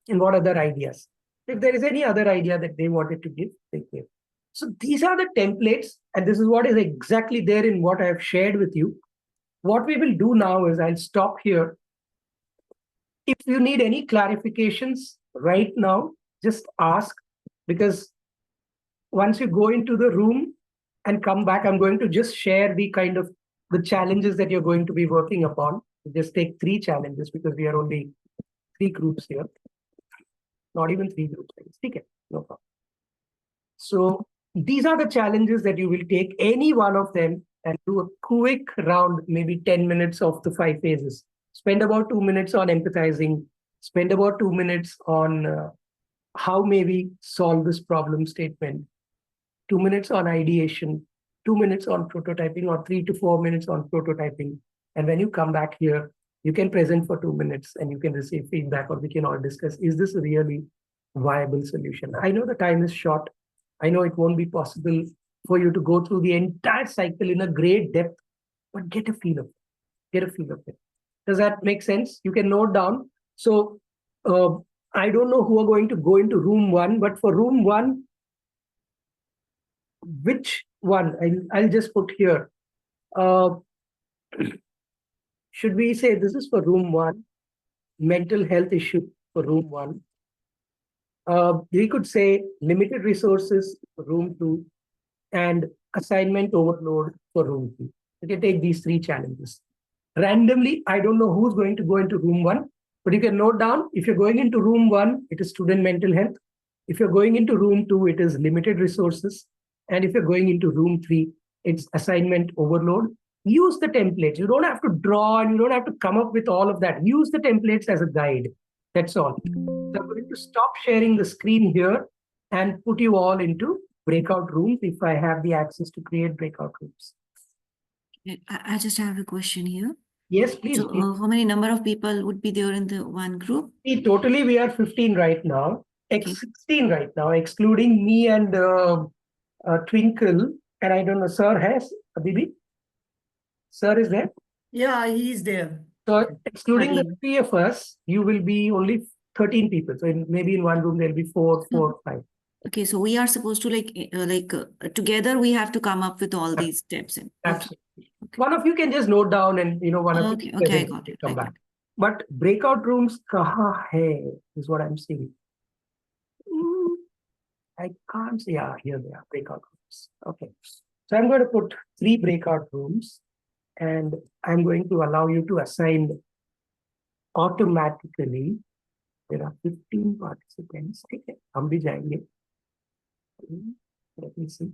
And what other ideas? If there is any other idea that they wanted to give, they give. So these are the templates, and this is what is exactly there in what I have shared with you. What we will do now is I'll stop here. If you need any clarifications right now, just ask, because once you go into the room and come back, I'm going to just share the kind of the challenges that you're going to be working upon. Just take 3 challenges because we are only 3 groups here. Not even 3 groups. Okay, no problem. So these are the challenges that you will take any one of them and do a quick round, maybe 10 minutes of the 5 phases. Spend about 2 minutes on empathizing. Spend about 2 minutes on how maybe solve this problem statement. 2 minutes on ideation. 2 minutes on prototyping, or 3 to 4 minutes on prototyping. And when you come back here, you can present for 2 minutes and you can receive feedback, or we can all discuss, is this a really viable solution? I know the time is short. I know it won't be possible for you to go through the entire cycle in a great depth, but get a feel of it. Get a feel of it. Does that make sense? You can note down. So I don't know who are going to go into room 1, but for room 1, which one? I'll just put here. Should we say this is for room 1, mental health issue for room 1? We could say limited resources for room 2 and assignment overload for room 3. You can take these 3 challenges. Randomly, I don't know who's going to go into room 1, but you can note down, if you're going into room 1, it is student mental health. If you're going into room 2, it is limited resources. And if you're going into room 3, it's assignment overload. Use the templates. You don't have to draw and you don't have to come up with all of that. Use the templates as a guide. That's all. So I'm going to stop sharing the screen here and put you all into breakout rooms if I have the access to create breakout rooms. I just have a question here. Yes, please. So how many number of people would be there in the one group? Totally, we are 15 right now. 16 right now, excluding me and Twinkle. And I don't know, Sir has, Bibi? Sir is there? Yeah, he's there. So excluding the 3 of us, you will be only 13 people. So maybe in one room, there'll be 4, 5. Okay, so we are supposed to together we have to come up with all these steps. Absolutely. Okay. One of you can just note down and, one of you I got it. Come back. But breakout rooms, kaha hai, is what I'm seeing. I can't see. Yeah, here they are, breakout rooms. Okay. So I'm going to put 3 breakout rooms and I'm going to allow you to assign automatically. There are 15 participants. Okay, hum bhi jayenge. Let me see.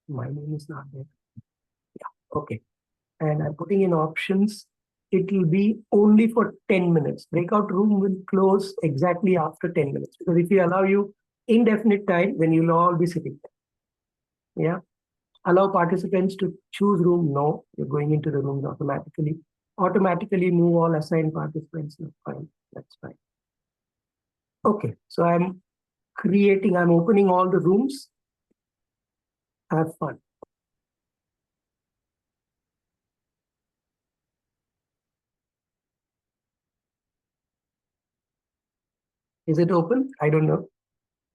My name is not there. Yeah, okay. And I'm putting in options. It will be only for 10 minutes. Breakout room will close exactly after 10 minutes. Because if you allow you indefinite time, then you'll all be sitting there. Yeah. Allow participants to choose room. No, you're going into the rooms automatically. Automatically move all assigned participants. No, fine. That's fine. Okay. So I'm opening all the rooms. Have fun. Is it open? I don't know.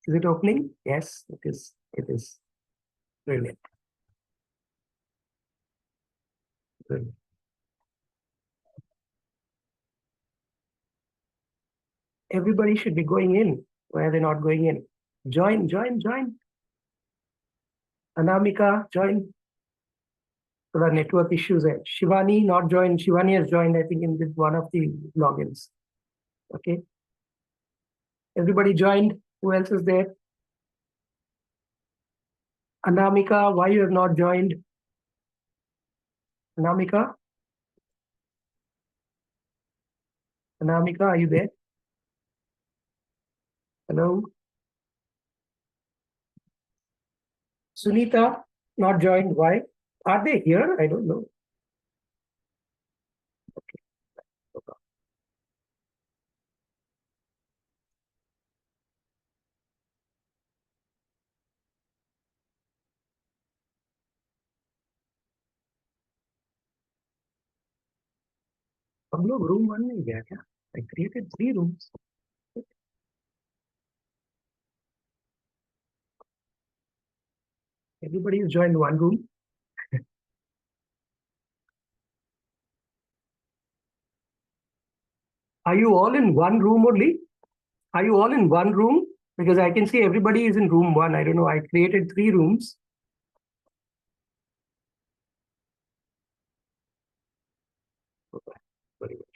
Is it opening? Yes, it is. It is. Brilliant. Brilliant. Everybody should be going in. Why are they not going in? Join, join, join. Anamika, join. There are network issues there. Shivani not joined. Shivani has joined, I think, in with one of the logins. Okay. Everybody joined. Who else is there? Anamika, why you have not joined? Anamika? Anamika, are you there? Hello? Sunita, not joined. Why? Are they here? I don't know. Okay. No problem. हम लोग room 1 में गया क्या? I created 3 rooms. Everybody has joined one room. Are you all in one room only? Are you all in one room? Because I can see everybody is in room 1. I don't know. I created 3 rooms. Very well.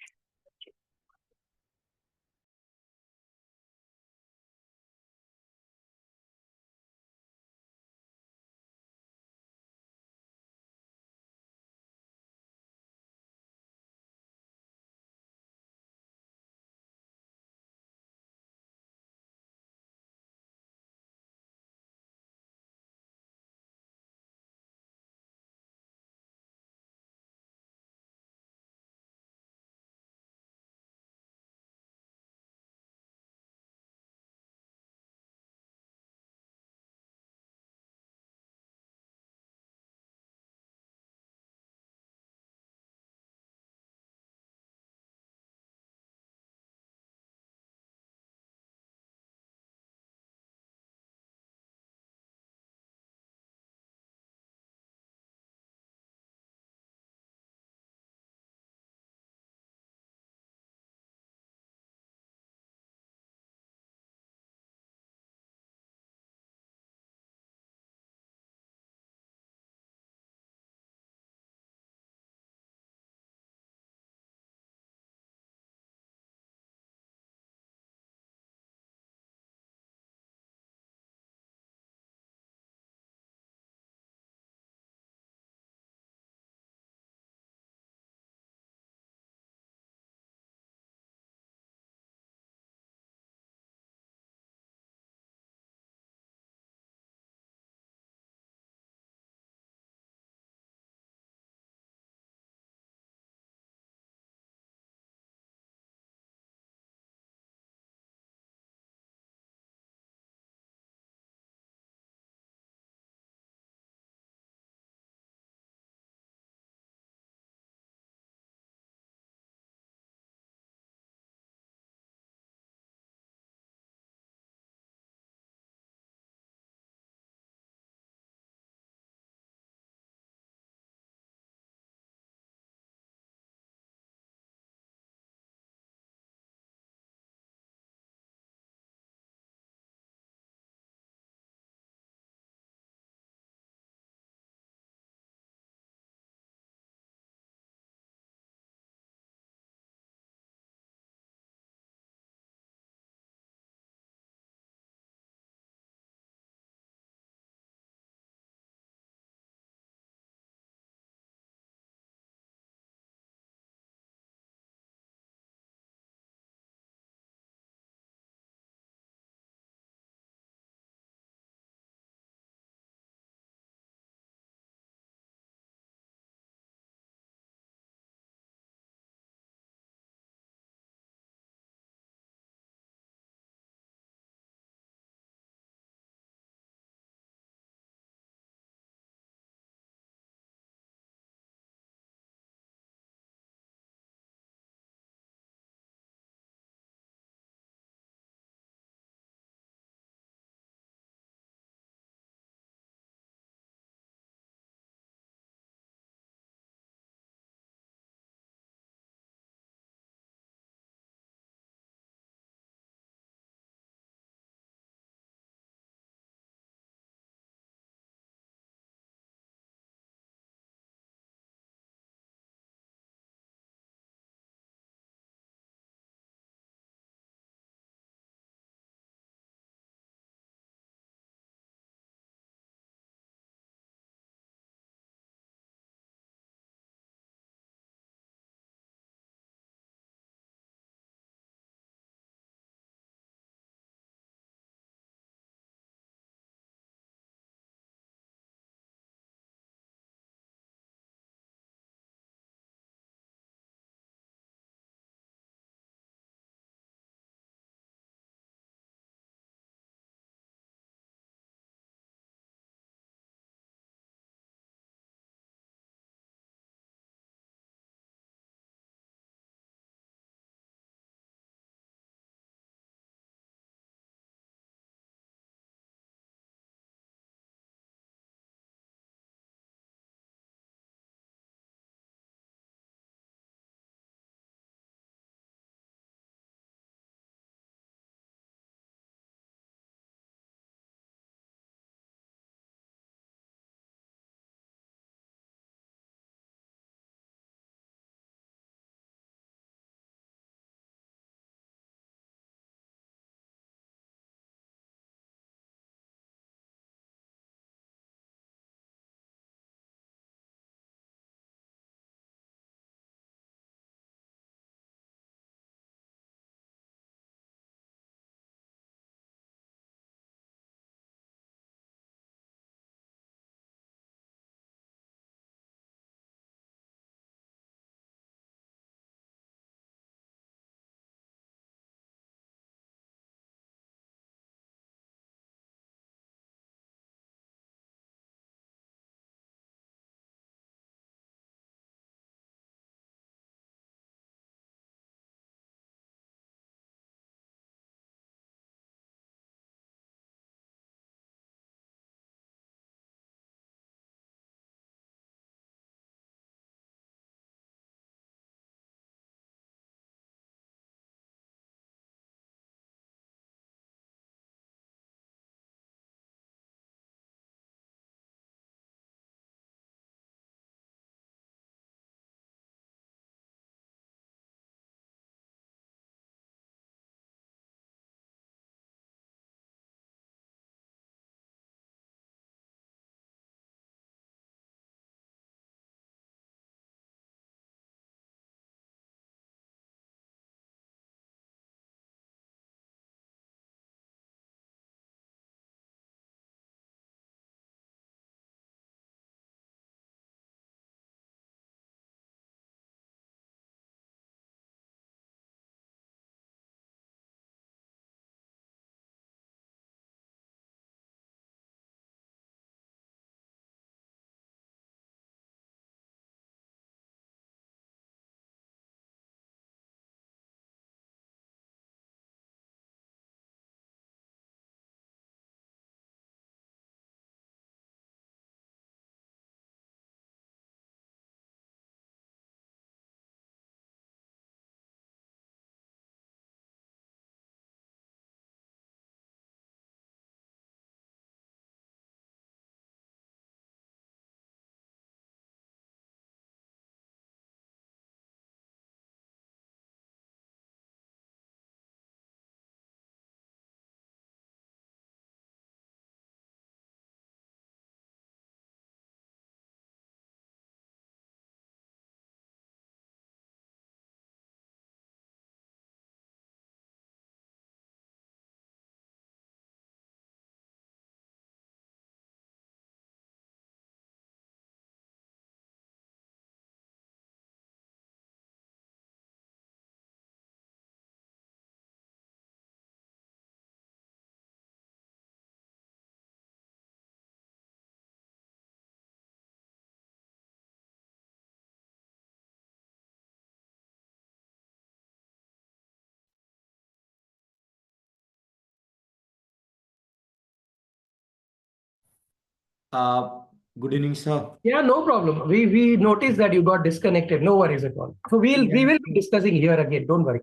Good evening, sir. Yeah, no problem. We noticed that you got disconnected. No worries at all. So we will be discussing here again. Don't worry.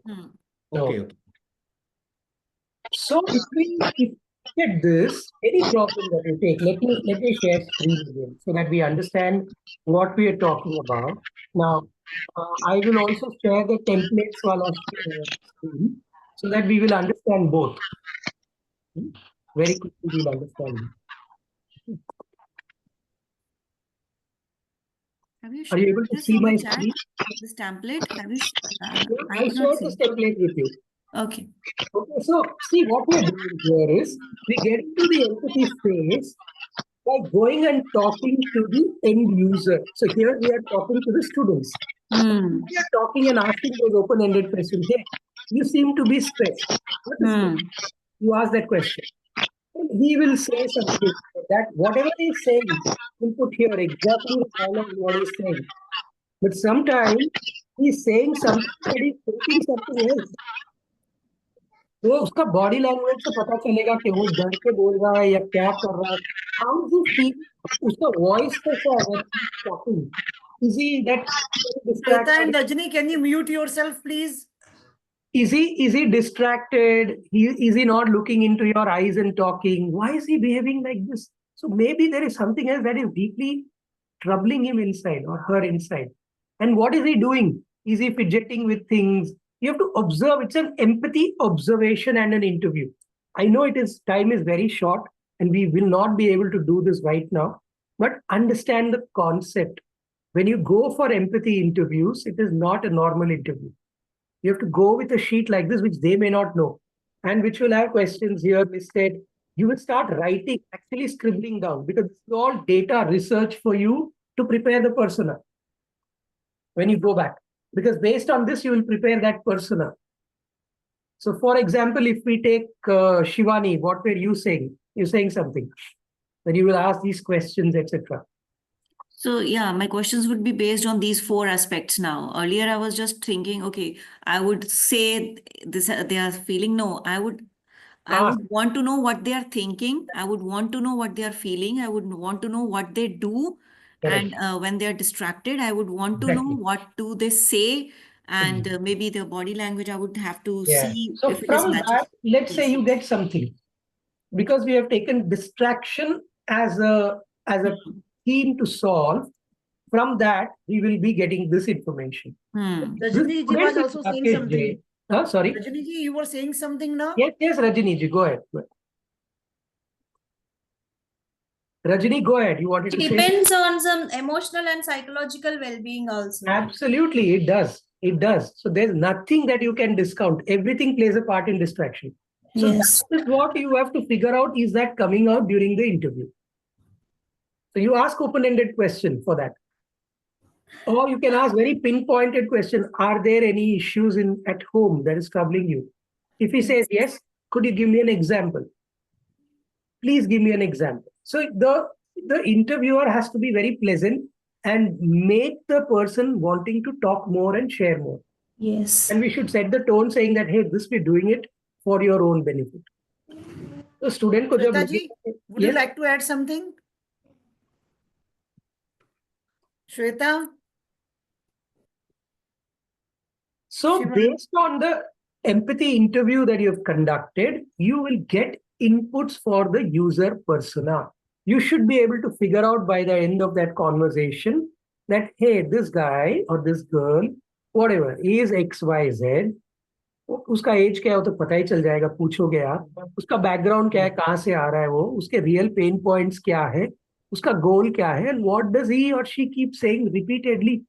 Okay. So if we get this, any problem that you take, let me share screen again so that we understand what we are talking about. Now, I will also share the templates while on screen so that we will understand both. Very quickly, we'll understand. Have you Are you able shared to this see on my the chat? screen? This template? Have you? I shared this template with you. Okay. Okay, so see what we are doing here is we get into the empathy phase by going and talking to the end user. So here we are talking to the students. We are talking and asking those open-ended questions. Hey, you seem to be stressed. What is stress? You ask that question. And he will say something that whatever he's saying, will put here exactly the dialogue what he's saying. But sometimes he's saying something but he's thinking something else. तो उसका body language से पता चलेगा कि वो डर के बोल रहा है या क्या कर रहा है. How does he feel? उसका वॉइस कैसा है when he's talking? Is he that Shweta and Rajni, can you mute yourself, please? Is he distracted? Is he not looking into your eyes and talking? Why is he behaving like this? So maybe there is something else that is deeply troubling him inside or her inside. And what is he doing? Is he fidgeting with things? You have to observe. It's an empathy observation and an interview. I know time is very short and we will not be able to do this right now, but understand the concept. When you go for empathy interviews, it is not a normal interview. You have to go with a sheet like this, which they may not know, and which will have questions here listed. You will start writing, actually scribbling down, because it's all data research for you to prepare the persona when you go back. Because based on this, you will prepare that persona. So for example, if we take Shivani, what were you saying? You're saying something. Then you will ask these questions, etc. So yeah, my questions would be based on these 4 aspects now. Earlier, I was just thinking, okay, I would say this, they are feeling. No, I would want to know what they are thinking. I would want to know what they are feeling. I would want to know what they do. Correct. And when they are distracted, I would want to know what do they say. And maybe their body language, I would have to see So if it is from matching. that, let's say you get something. Because we have taken distraction as a theme to solve, from that we will be getting this information. Rajni ji was also saying something. Sorry? Rajni ji, you were saying something now? Yes, Rajni ji, go ahead. Rajni, go ahead. You wanted to say? It depends on some emotional and psychological well-being also. Absolutely, it does. It does. So there's nothing that you can discount. Everything plays a part in distraction. So Yes. that is what you have to figure out, is that coming out during the interview. So you ask open-ended question for that. Or you can ask very pinpointed question. Are there any issues at home that is troubling you? If he says yes, could you give me an example? Please give me an example. So the interviewer has to be very pleasant and make the person wanting to talk more and share more. Yes. And we should set the tone saying that, hey, we're doing it for your own benefit. So student ko jab Shweta ji, would you like to add something? Shweta? So based on the empathy interview that you've conducted, you will get inputs for the user persona. You should be able to figure out by the end of that conversation that, hey, this guy or this girl, whatever, is XYZ. उसका as क्या है तो पता ही चल जाएगा, पूछोगे आप. उसका बैकग्राउंड क्या है, कहाँ से आ रहा है वो, उसके रियल पेन पॉइंट्स क्या है, उसका गोल क्या है, and what does he or she keep saying repeatedly.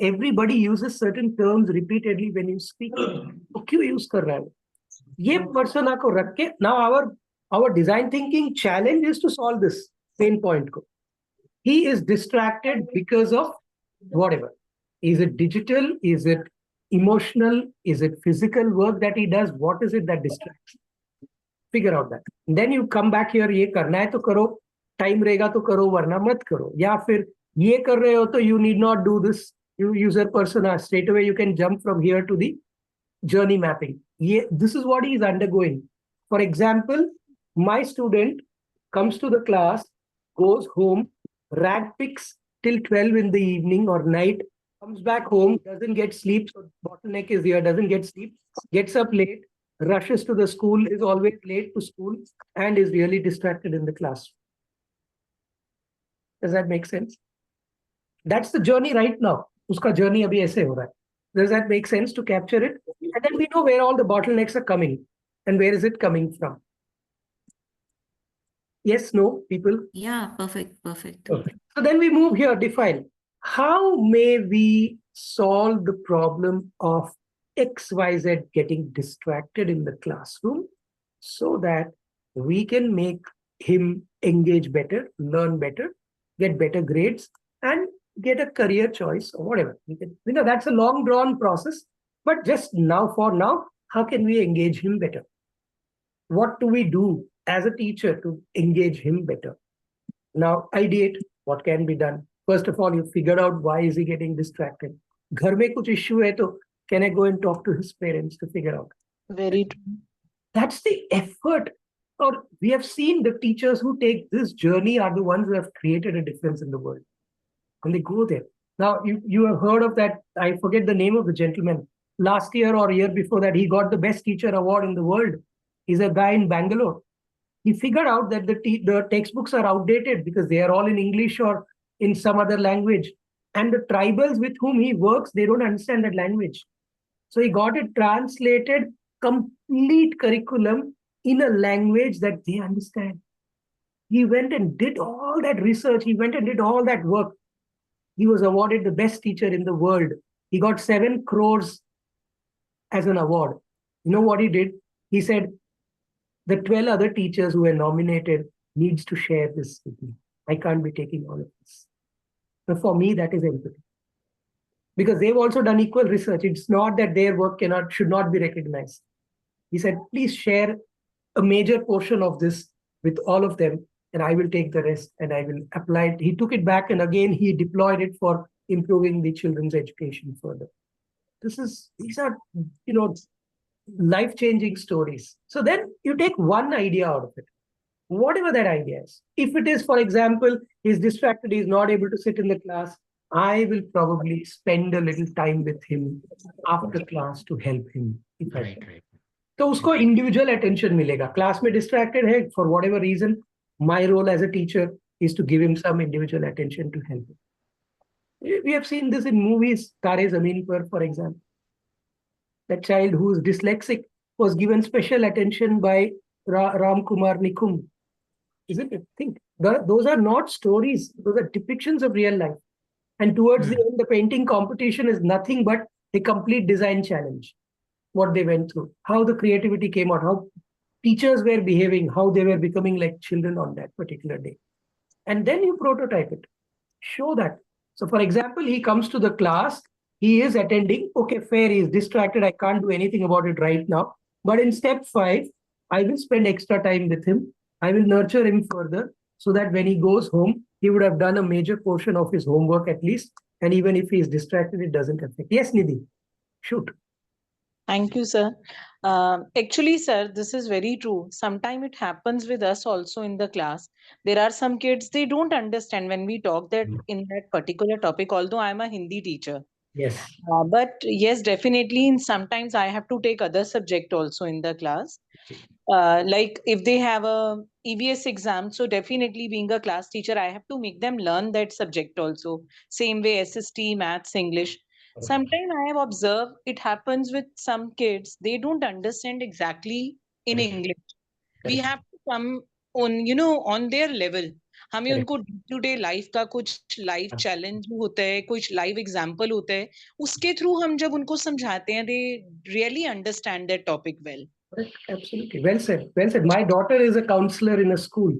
Everybody uses certain terms repeatedly when you speak. तो क्यों यूज कर रहा है? ये पर्सना को रख के, now our design thinking challenge is to solve this pain point को. He is distracted because of whatever. Is it digital? Is it emotional? Is it physical work that he does? What is it that distracts? Figure out that. And then you come back here, ये करना है तो करो, time रहेगा तो करो, वरना मत करो. या फिर ये कर रहे हो तो you need not do this. You user persona, straight away you can jump from here to the journey mapping. This is what he is undergoing. For example, my student comes to the class goes home, rat picks till 12 in the evening or night, comes back home, doesn't get sleep, so bottleneck is here, doesn't get sleep, gets up late, rushes to the school, is always late to school, and is really distracted in the class. Does that make sense? That's the journey right now. Uska journey abhi aise ho raha hai. Does that make sense to capture it? And then we know where all the bottlenecks are coming and where is it coming from. Yes, no, people? Yeah, perfect. Okay. So then we move here, define. How may we solve the problem of XYZ getting distracted in the classroom so that we can make him engage better, learn better, get better grades, and get a career choice or whatever. That's a long drawn process, but just now, for now, how can we engage him better? What do we do as a teacher to engage him better? Now, ideate what can be done. First of all, you figure out why is he getting distracted. Ghar mein kuch issue hai to can I go and talk to his parents to figure out? Very true. That's the effort. Or we have seen the teachers who take this journey are the ones who have created a difference in the world. And they go there. Now, you have heard of that, I forget the name of the gentleman. Last year or year before that, he got the best teacher award in the world. He's a guy in Bangalore. He figured out that the textbooks are outdated because they are all in English or in some other language. And the tribals with whom he works, they don't understand that language. So he got it translated, complete curriculum in a language that they understand. He went and did all that research. He went and did all that work. He was awarded the best teacher in the world. He got 7 crores as an award. You know what he did? He said, the 12 other teachers who were nominated needs to share this with me. I can't be taking all of this. But for me, that is empathy. Because they've also done equal research. It's not that their work should not be recognized. He said, please share a major portion of this with all of them, and I will take the rest and I will apply it. He took it back and again, he deployed it for improving the children's education further. These are, life-changing stories. So then you take one idea out of it, whatever that idea is. If it is, for example, he's distracted, he's not able to sit in the class, I will probably spend a little time with him after class to help him. Right. तो उसको individual attention मिलेगा. Class में distracted है for whatever reason. My role as a teacher is to give him some individual attention to help him. We have seen this in movies. Tare Zameen Par, for example. That child who is dyslexic was given special attention by Ram Kumar Nikum. Isn't it? Think. Those are not stories. Those are depictions of real life. And towards the end, the painting competition is nothing but a complete design challenge. What they went through, how the creativity came out, how teachers were behaving, how they were becoming like children on that particular day. And then you prototype it. Show that. So for example, he comes to the class, he is attending, okay, fair, he is distracted, I can't do anything about it right now. But in step 5, I will spend extra time with him. I will nurture him further so that when he goes home, he would have done a major portion of his homework at least. And even if he is distracted, it doesn't affect. Yes, Nidhi, shoot. Thank you, sir. Actually, sir, this is very true. Sometimes it happens with us also in the class. There are some kids, they don't understand when we talk that in that particular topic, although I'm a Hindi teacher. Yes. But yes, definitely, sometimes I have to take other subject also in the class. Like if they have a EVS exam, so definitely being a class teacher, I have to make them learn that subject also. Same way SST, maths, English. Sometimes I have observed it happens with some kids, they don't understand exactly in English. We have to come on, on their level. हमें उनको day to day life का कुछ life challenge होता है, कुछ live example होता है, उसके थ्रू हम जब उनको समझाते हैं, they really understand that topic well. Absolutely. Well said. Well said. My daughter is a counselor in a school,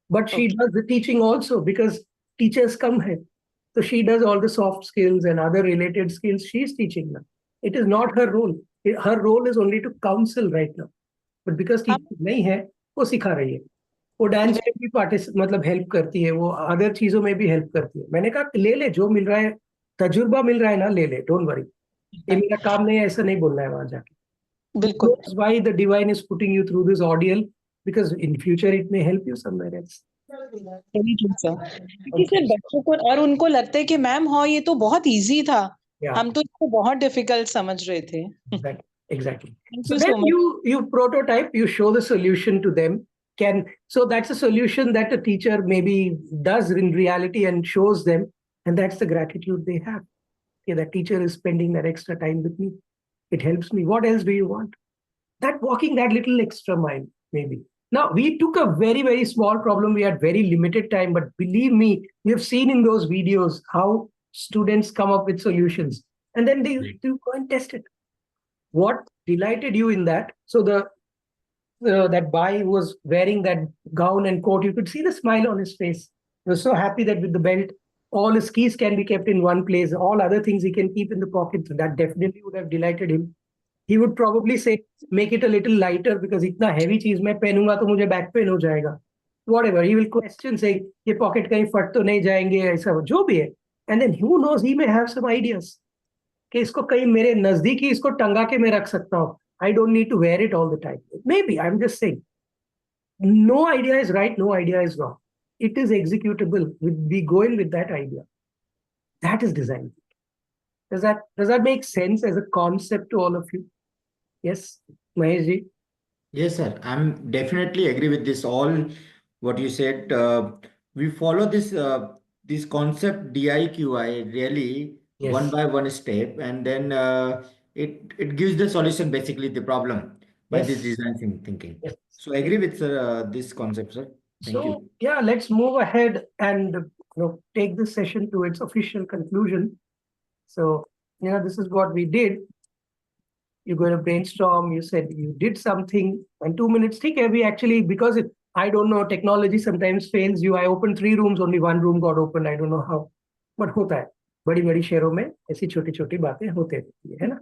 but she does the teaching also because teachers come here. So she does all the soft skills and other related skills. She's teaching them. It is not her role. Her role is only to counsel right now. But because teaching नहीं है, वो सिखा रही है. वो dance में भी मतलब हेल्प करती है, वो अदर चीजों में भी हेल्प करती है. मैंने कहा ले ले, जो मिल रहा है, तजुर्बा मिल रहा है ना, ले ले, डोंट वरी. ये मेरा काम नहीं है, ऐसा नहीं बोलना है वहां जाके. That's why the divine is putting you through this ordeal, because in future it may help you somewhere else. Very true, sir. क्योंकि सर बच्चों को और उनको लगता है कि मैम हाँ ये तो बहुत इजी था, हम तो इसको बहुत डिफिकल्ट समझ रहे थे. Exactly. Thank So you then so much. you prototype, you show the solution to them. So that's a solution that a teacher maybe does in reality and shows them, and that's the gratitude they have. Okay, that teacher is spending that extra time with me. It helps me. What else do you want? That walking that little extra mile, maybe. Now, we took a very, very small problem. We had very limited time, but believe me, we have seen in those videos how students come up with solutions, and then they go and test it. What delighted you in that? So that boy who was wearing that gown and coat, you could see the smile on his face. He was so happy that with the belt, all his keys can be kept in one place. All other things he can keep in the pocket. So that definitely would have delighted him. He would probably say, make it a little lighter because इतना heavy चीज मैं पहनूंगा तो मुझे back pain हो जाएगा. Whatever. He will question say, ये pocket कहीं फट तो नहीं जाएंगे ऐसा जो भी है. And then who knows, he may have some ideas. कि इसको कहीं मेरे नजदीक ही इसको टंगा के मैं रख सकता हूँ. I don't need to wear it all the time. Maybe, I'm just saying. No idea is right, no idea is wrong. It is executable. We go in with that idea. That is design. Does that make sense as a concept to all of you? Yes, Mahesh ji? Yes, sir. I'm definitely agree with this. All what you said. We follow this concept DIQI really one by one step, and then it gives the solution basically the problem by this design thinking. So I agree with this concept, sir. Thank you. Yeah, let's move ahead and take this session to its official conclusion. So this is what we did. You're going to brainstorm. You said you did something, and 2 minutes. We actually, because I don't know, technology sometimes fails you. I opened 3 rooms, only 1 room got opened. I don't know how, but होता है. बड़ी-बड़ी शहरों में ऐसी छोटी-छोटी बातें होते रहती है ना?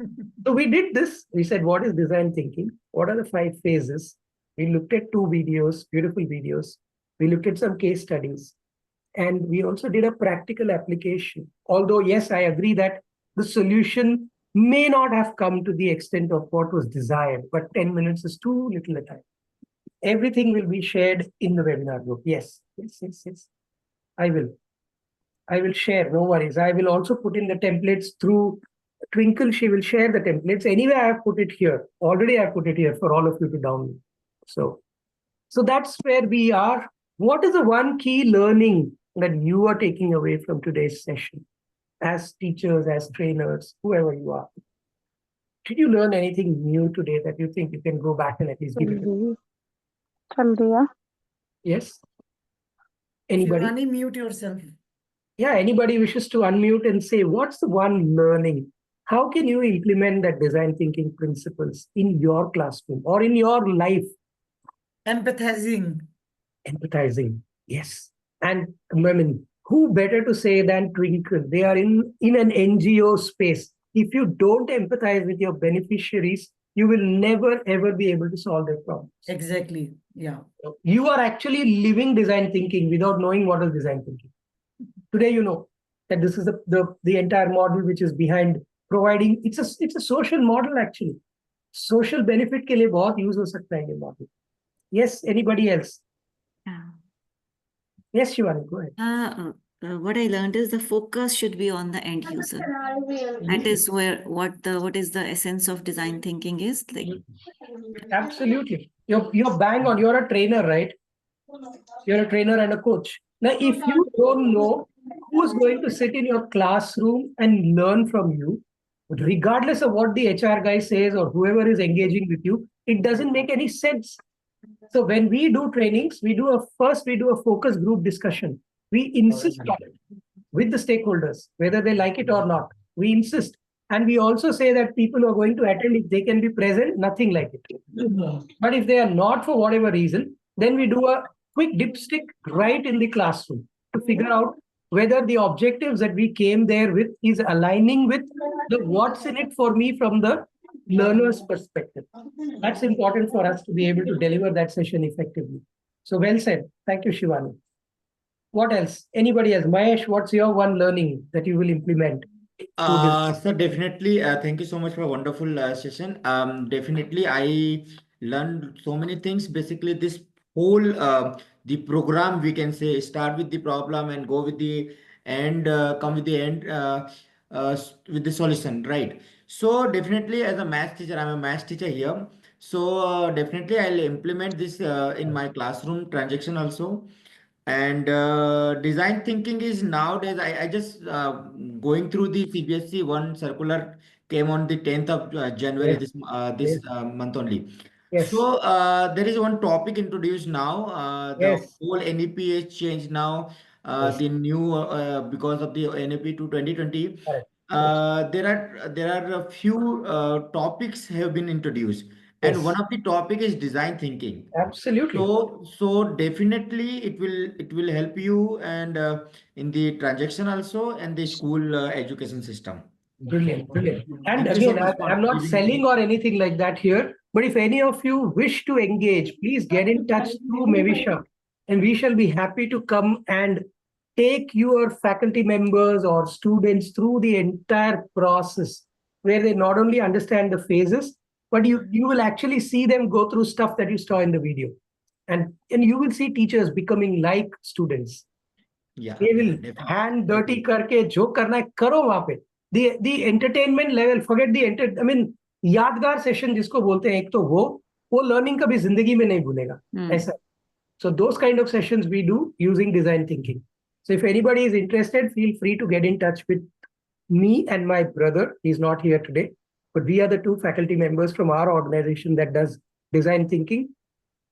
So we did this. We said, what is design thinking? What are the 5 phases? We looked at 2 videos, beautiful videos. We looked at some case studies, and we also did a practical application. Although, yes, I agree that the solution may not have come to the extent of what was desired, but 10 minutes is too little a time. Everything will be shared in the webinar group. Yes. I will share, no worries. I will also put in the templates through Twinkle. She will share the templates. Anyway, I have put it here. Already I put it here for all of you to download. So that's where we are. What is the one key learning that you are taking away from today's session? As teachers, as trainers, whoever you are. Did you learn anything new today that you think you can go back and at least give it? Yes? Anybody? Shivani, mute yourself. Yeah, anybody wishes to unmute and say, what's the one learning? How can you implement that design thinking principles in your classroom or in your life? Empathizing, yes. And women, who better to say than Twinkle? They are in an NGO space. If you don't empathize with your beneficiaries, you will never, ever be able to solve their problems. Exactly. Yeah. You are actually living design thinking without knowing what is design thinking. Today, you know that this is the entire model which is behind providing. It's a social model actually. Social benefit के लिए बहुत use हो सकता है ये model. Yes, anybody else? Yes, Shivani, go ahead. What I learned is the focus should be on the end user. That is what is the essence of design thinking is like. Absolutely. You're bang on. You're a trainer, right? You're a trainer and a coach. Now, if you don't know who's going to sit in your classroom and learn from you, regardless of what the HR guy says or whoever is engaging with you, it doesn't make any sense. So when we do trainings, we do a focus group discussion. We insist on it with the stakeholders, whether they like it or not. We insist. And we also say that people who are going to attend, if they can be present, nothing like it. But if they are not for whatever reason, then we do a quick dipstick right in the classroom to figure out whether the objectives that we came there with is aligning with the what's in it for me from the learner's perspective. That's important for us to be able to deliver that session effectively. So well said. Thank you, Shivani. What else? Anybody else? Mahesh, what's your one learning that you will implement? So definitely, thank you so much for a wonderful session. Definitely, I learned so many things. Basically, this whole the program, we can say, start with the problem and go with the end, come with the end with the solution, right? So definitely, as a math teacher, I'm a math teacher here. So definitely, I'll implement this in my classroom transaction also. And design thinking is nowadays, I just going through the CBSE one circular came on the 10th of January, Yes. this Yes. month only. Yes. So there is one topic introduced now. The Yes. whole NEP is changed now. Yes. The new because of the NEP to 2020. Correct. There are a few topics have been introduced, and Yes. one of the topic is design thinking. Absolutely. So definitely it will help you, and in the transaction also, and the school education system. Brilliant, brilliant. And Thank you so again, much I'm for not giving me. selling or anything like that here, but if any of you wish to engage, please get in touch through Mevisha, and we shall be happy to come and take your faculty members or students through the entire process, where they not only understand the phases, but you will actually see them go through stuff that you saw in the video. And you will see teachers becoming like students. Yeah, They will definitely. hand dirty करके जो करना है करो वहां पे. The entertainment level, forget the I mean, यादगार session जिसको बोलते हैं, एक तो वो learning कभी जिंदगी में नहीं भूलेगा. ऐसा. So those kind of sessions we do using design thinking. So if anybody is interested, feel free to get in touch with me and my brother. He's not here today, but we are the two faculty members from our organization that does design thinking.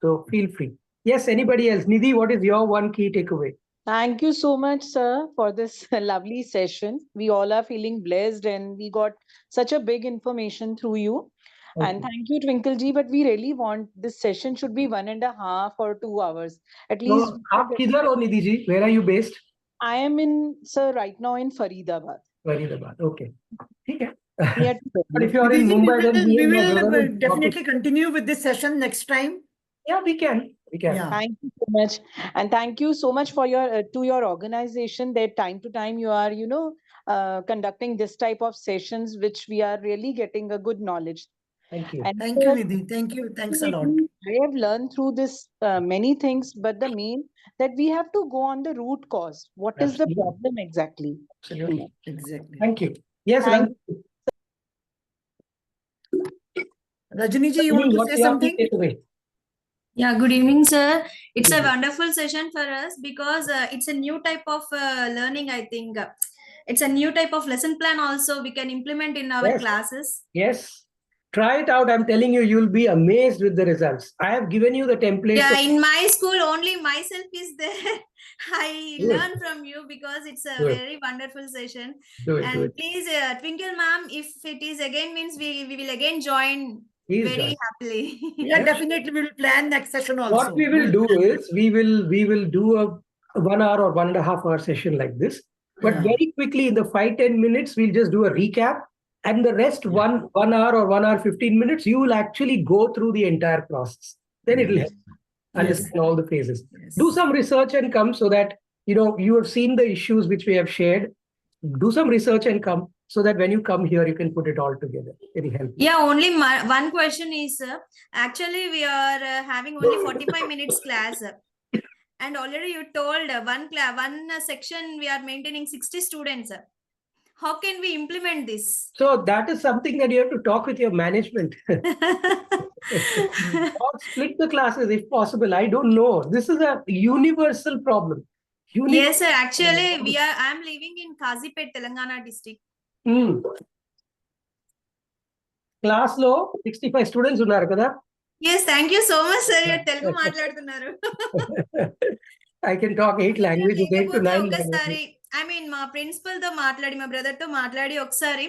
So feel free. Yes, anybody else? Nidhi, what is your one key takeaway? Thank you so much, sir, for this lovely session. We all are feeling blessed and we got such a big information through you. And thank you, Twinkle ji. But we really want this session should be 1.5 or 2 hours. At least. So, आप किधर हो Nidhi ji? Where are you based? I am in, sir, right now in Faridabad. Faridabad. Okay. ठीक है. Near to But if you are in Nidhi ji, Mumbai, then we my brother will will definitely continue with this session next time. Yeah, we can. We can. Yeah. Thank you so much. And thank you so much for your to your organization that time to time you are, conducting this type of sessions, which we are really getting a good knowledge. Thank you. And Thank you, Nidhi. Thank you. Thanks a lot. I have learned through this many things, but the main that we have to go on the root cause. What is the Absolutely. problem exactly? Absolutely. Exactly. Thank you. Yes, Thank Rajani ji, you want to what's say your something? key takeaway? Yeah, good evening, sir. It's a Good evening. wonderful session for us because it's a new type of learning, I think. It's a new type of lesson plan also we can implement in our Yes. classes. Yes. Try it out. I'm telling you, you'll be amazed with the results. I have given you the template. Yeah, in my school, only myself is there. I Do it. learn from you because it's a Do it. very wonderful session. Do it. Do And it. please, Twinkle ma'am, if it is again means we will again join Please very join. happily. Yeah, definitely we will plan next session also. What we will do is we will do a 1 hour or 1.5 hour session like this. But very quickly in the 5-10 minutes, we'll just do a recap. And the rest, 1 hour or 1 hour 15 minutes, you will actually go through the entire process. Then it will help understand all the phases. Yes. Do some research and come, so that you have seen the issues which we have shared. Do some research and come, so that when you come here, you can put it all together. Very helpful. Yeah, only one question is, actually we are having only 45 minutes class. And already you told one section we are maintaining 60 students. How can we implement this? So that is something that you have to talk with your management. Or split the classes if possible. I don't know. This is a universal problem. Yes, sir. Actually, I'm living in Kazipet, Telangana district. Class lo 65 students unnaru kada? Yes, thank you so much, sir. You're Telugu maatladutunnaru. I can talk 8 languages, 8 to 9 languages. I mean, మా principal తో మాట్లాడి మా brother తో మాట్లాడి ఒకసారి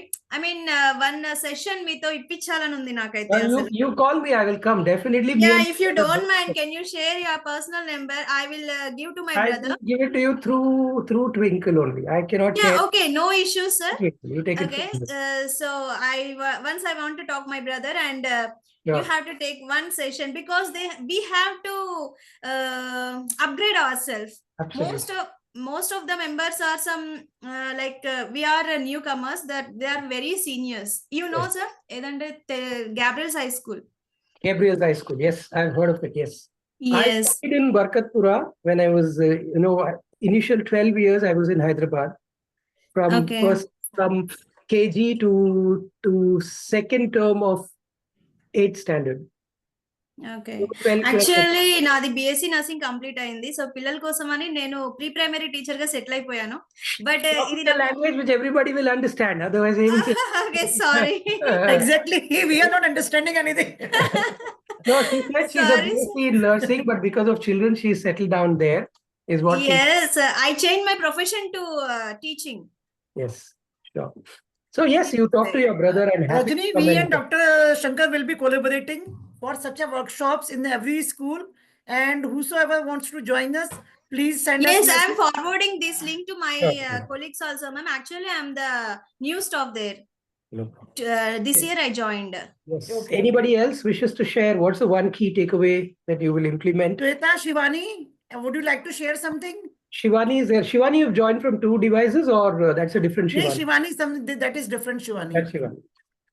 one session మీతో ఇప్పించాలని ఉంది నాకైతే అసలు. You call me, I will come definitely. Yeah, if you don't mind, can you share your personal number? I will give to my brother. I will give it to you through Twinkle only. I cannot share. Yeah, okay, no issue, sir. You take it. Okay, so once I want to talk my brother, and Yeah. you have to take one session because we have to upgrade ourselves. Absolutely. Most of the members are some we are newcomers, that they are very seniors. You know, sir, Gabriel's High School. Gabriel's High School. Yes, I've heard of it. Yes. Yes. I studied in Barkatpura when I was, initial 12 years I was in Hyderabad. From KG to second term of 8th standard. Okay 12 actually నాది BSc nursing complete అయింది so పిల్లల కోసం అని నేను pre primary teacher గా settle అయిపోయాను but ఇది the language which everybody will understand, otherwise okay sorry Exactly. We are not understanding anything. No, she said she's a BSc in nursing, but because of children, she's settled down there. Is what? Yes, I changed my profession to teaching. Yes, sure. So yes, you talk to your brother and Rajni, we and Dr. Shankar will be collaborating for such a workshops in every school, and whosoever wants to join us, please send us. Yes, I am forwarding this link to my colleagues also, ma'am. Actually, I am the new staff there. This year I joined. Yes. Okay. Anybody else wishes to share? What's the one key takeaway that you will implement? Shweta, Shivani, would you like to share something? Shivani is there. Shivani, you've joined from 2 devices, or that's a different Shivani? Yes, Shivani, that is different Shivani. That's Shivani.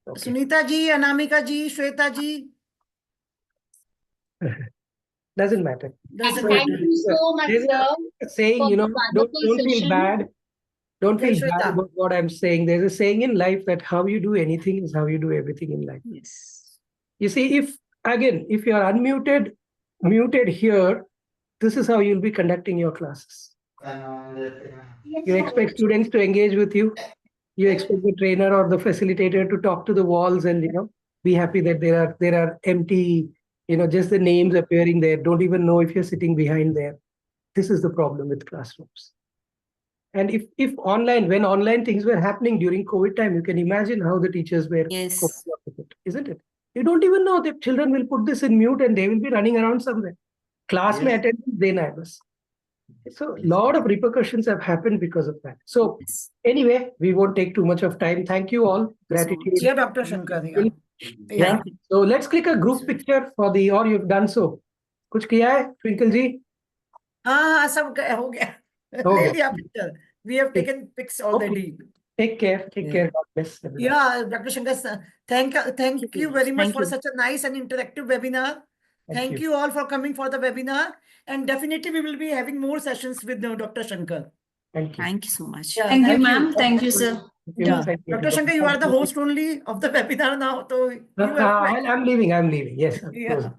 Okay. Sunita ji, Anamika ji, Shweta ji. Doesn't matter. Thank you so much, sir. Saying, don't feel bad. Don't feel bad about what I'm saying. There's a saying in life that how you do anything is how you do everything in life. Yes. You see, if you are muted here, this is how you'll be conducting your classes. You expect students to engage with you. You expect the trainer or the facilitator to talk to the walls and be happy that there are empty, just the names appearing there. Don't even know if you're sitting behind there. This is the problem with classrooms. And if when online things were happening during COVID time, you can imagine how the teachers were coping up with it, isn't it? You don't even know that children will put this in mute and they will be running around somewhere. Class may attend, they nervous. So a lot of repercussions have happened because of that. So anyway, we won't take too much of time. Thank you all. Gratitude. Yeah, Dr. Shankar. Yeah. So let's click a group picture or you've done so. Kuch kiya hai, Twinkle ji? Sab ho gaya. We have taken pics already. Take care. God bless everyone. Yeah, Dr. Shankar, thank you very much for such a nice and interactive webinar. Thank you all for coming for the webinar. And definitely we will be having more sessions with Dr. Shankar. Thank you. Thank you so much. Yeah, Thank you, ma'am. Thank you, sir. Yeah. Dr. Shankar, you are the host only of the webinar now. So I'm leaving. Yes. Yeah.